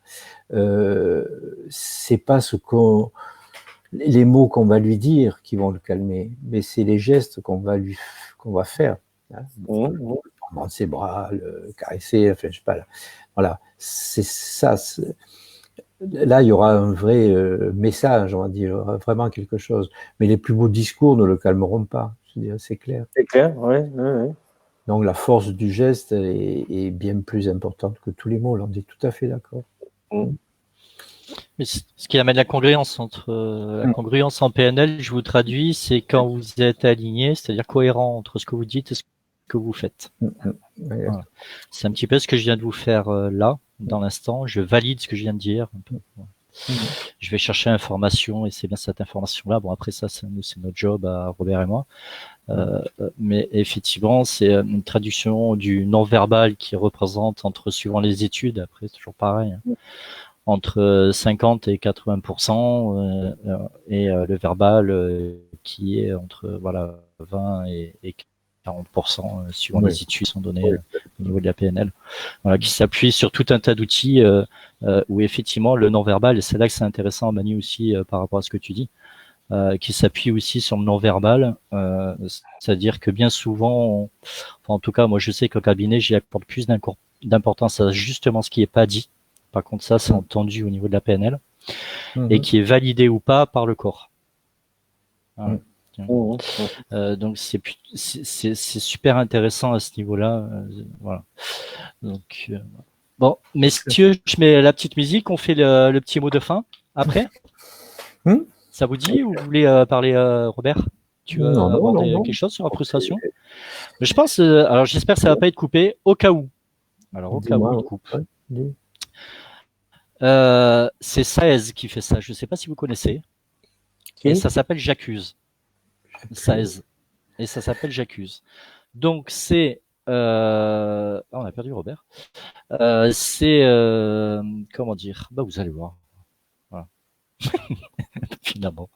c'est pas les mots qu'on va lui dire qui vont le calmer, mais c'est les gestes qu'on va faire. Hein, prendre dans ses bras, le caresser, enfin, je sais pas. Là. Voilà, c'est ça. Là, il y aura un vrai message, on va dire, il y aura vraiment quelque chose. Mais les plus beaux discours ne le calmeront pas, c'est clair. C'est clair, oui. Donc la force du geste est bien plus importante que tous les mots, là, on est tout à fait d'accord. Mais ce qui amène la congruence la congruence en PNL, je vous traduis, c'est quand vous êtes aligné, c'est-à-dire cohérent entre ce que vous dites et ce que vous faites. Voilà. C'est un petit peu ce que je viens de vous faire là, dans l'instant. Je valide ce que je viens de dire. Un peu. Je vais chercher l'information et c'est bien cette information-là. Bon, après ça, c'est notre job à Robert et moi. Mais effectivement, c'est une traduction du non-verbal qui représente suivant les études, après c'est toujours pareil, entre 50 et 80%, et le verbal qui est entre 20 et 40%, suivant les études qui sont données au niveau de la PNL, qui s'appuie sur tout un tas d'outils où effectivement le non-verbal, et c'est là que c'est intéressant, Manu, aussi par rapport à ce que tu dis, qui s'appuie aussi sur le non-verbal, c'est-à-dire que bien souvent, en tout cas moi je sais qu'au cabinet j'y accorde plus d'importance à justement ce qui est pas dit. Par contre ça c'est entendu au niveau de la PNL et qui est validé ou pas par le corps. Voilà. Donc c'est super intéressant à ce niveau-là. Voilà. Donc bon, messieurs, je mets la petite musique, on fait le petit mot de fin après. Ça vous dit ou vous voulez parler, Robert? Tu veux aborder quelque chose sur la frustration? Mais je pense, alors j'espère que ça va pas être coupé, au cas où. Alors au cas où il coupe. C'est Saez qui fait ça. Je sais pas si vous connaissez. Et ça s'appelle J'accuse. Saez. Et ça s'appelle J'accuse. Donc c'est on a perdu Robert. C'est comment dire? Bah vous allez voir. Voilà. Finalement.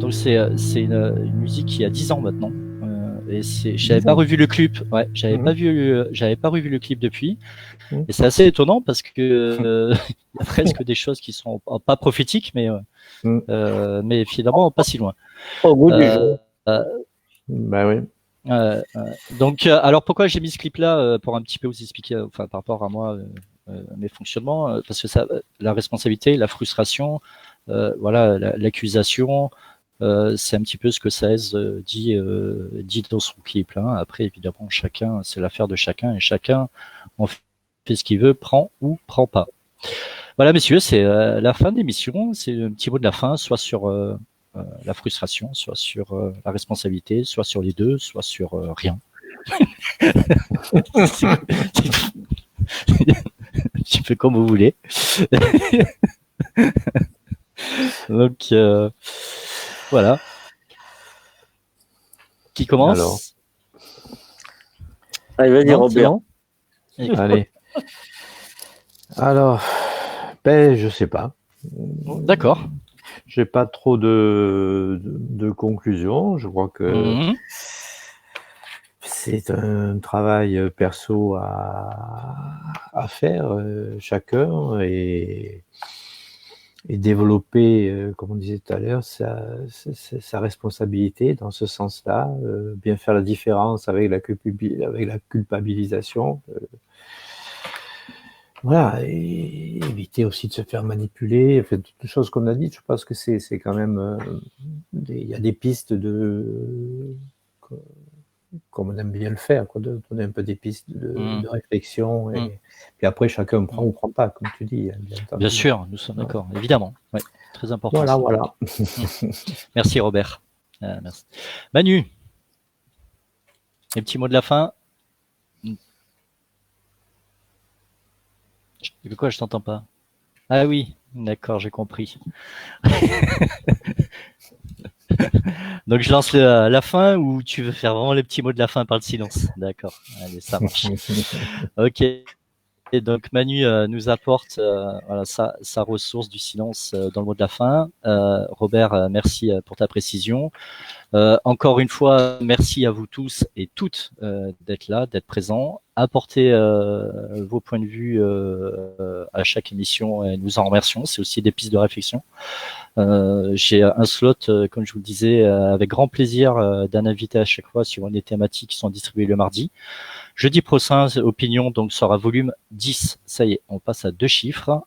donc c'est une musique qui a 10 ans maintenant. Et j'avais pas revu le clip. Ouais, j'avais pas revu le clip depuis. Et c'est assez étonnant parce que il y a presque des choses qui sont pas prophétiques, mais finalement pas si loin. Au goût du jour. Bah oui. Donc, alors pourquoi j'ai mis ce clip-là pour un petit peu vous expliquer, enfin par rapport à moi, mes fonctionnements, parce que ça, la responsabilité, la frustration, voilà, l'accusation. C'est un petit peu ce que Saez dit dans son clip. Là. Après, évidemment, chacun, c'est l'affaire de chacun et chacun en fait ce qu'il veut, prend ou prend pas. Voilà, messieurs, c'est la fin de l'émission. C'est un petit mot de la fin, soit sur la frustration, soit sur la responsabilité, soit sur les deux, soit sur rien. C'est un petit peu comme vous voulez. Donc, voilà. Qui commence? Alors. Allez, vas-y, Robert. Allez. Alors, je sais pas. D'accord. J'ai pas trop de conclusions. Je crois que c'est un travail perso à faire chacun et développer, comme on disait tout à l'heure, sa responsabilité dans ce sens-là, bien faire la différence avec la culpabilisation. Voilà, et éviter aussi de se faire manipuler, enfin, toutes les choses qu'on a dites. Je pense que c'est quand même, il y a des pistes comme on aime bien le faire, quoi, de donner un peu des pistes de réflexion. Et puis après, chacun prend ou prend pas, comme tu dis. Bien sûr, nous sommes d'accord, évidemment. Ouais, très important. Voilà. Merci Robert. Merci. Manu, les petits mots de la fin. De quoi je t'entends pas? Ah oui, d'accord, j'ai compris. Donc je lance la fin ou tu veux faire vraiment les petits mots de la fin par le silence? D'accord, allez, ça marche. Ok. Et donc Manu nous apporte voilà, sa ressource du silence dans le mot de la fin. Robert, merci pour ta précision. Encore une fois, merci à vous tous et toutes d'être là, d'être présents. Apportez vos points de vue à chaque émission et nous en remercions. C'est aussi des pistes de réflexion. J'ai un slot, comme je vous le disais, avec grand plaisir d'un invité à chaque fois sur les thématiques qui sont distribuées le mardi. Jeudi prochain, Opinion donc sera volume 10. Ça y est, on passe à 2 chiffres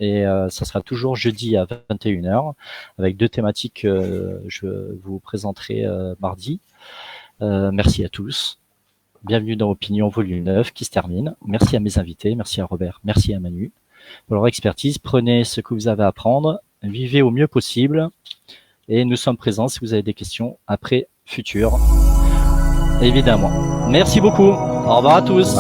et ça sera toujours jeudi à 21h avec 2 thématiques que je vous présenterai mardi. Merci à tous. Bienvenue dans Opinion volume 9 qui se termine. Merci à mes invités, merci à Robert, merci à Manu pour leur expertise. Prenez ce que vous avez à prendre, vivez au mieux possible et nous sommes présents si vous avez des questions après futur. Évidemment. Merci beaucoup. Au revoir à tous.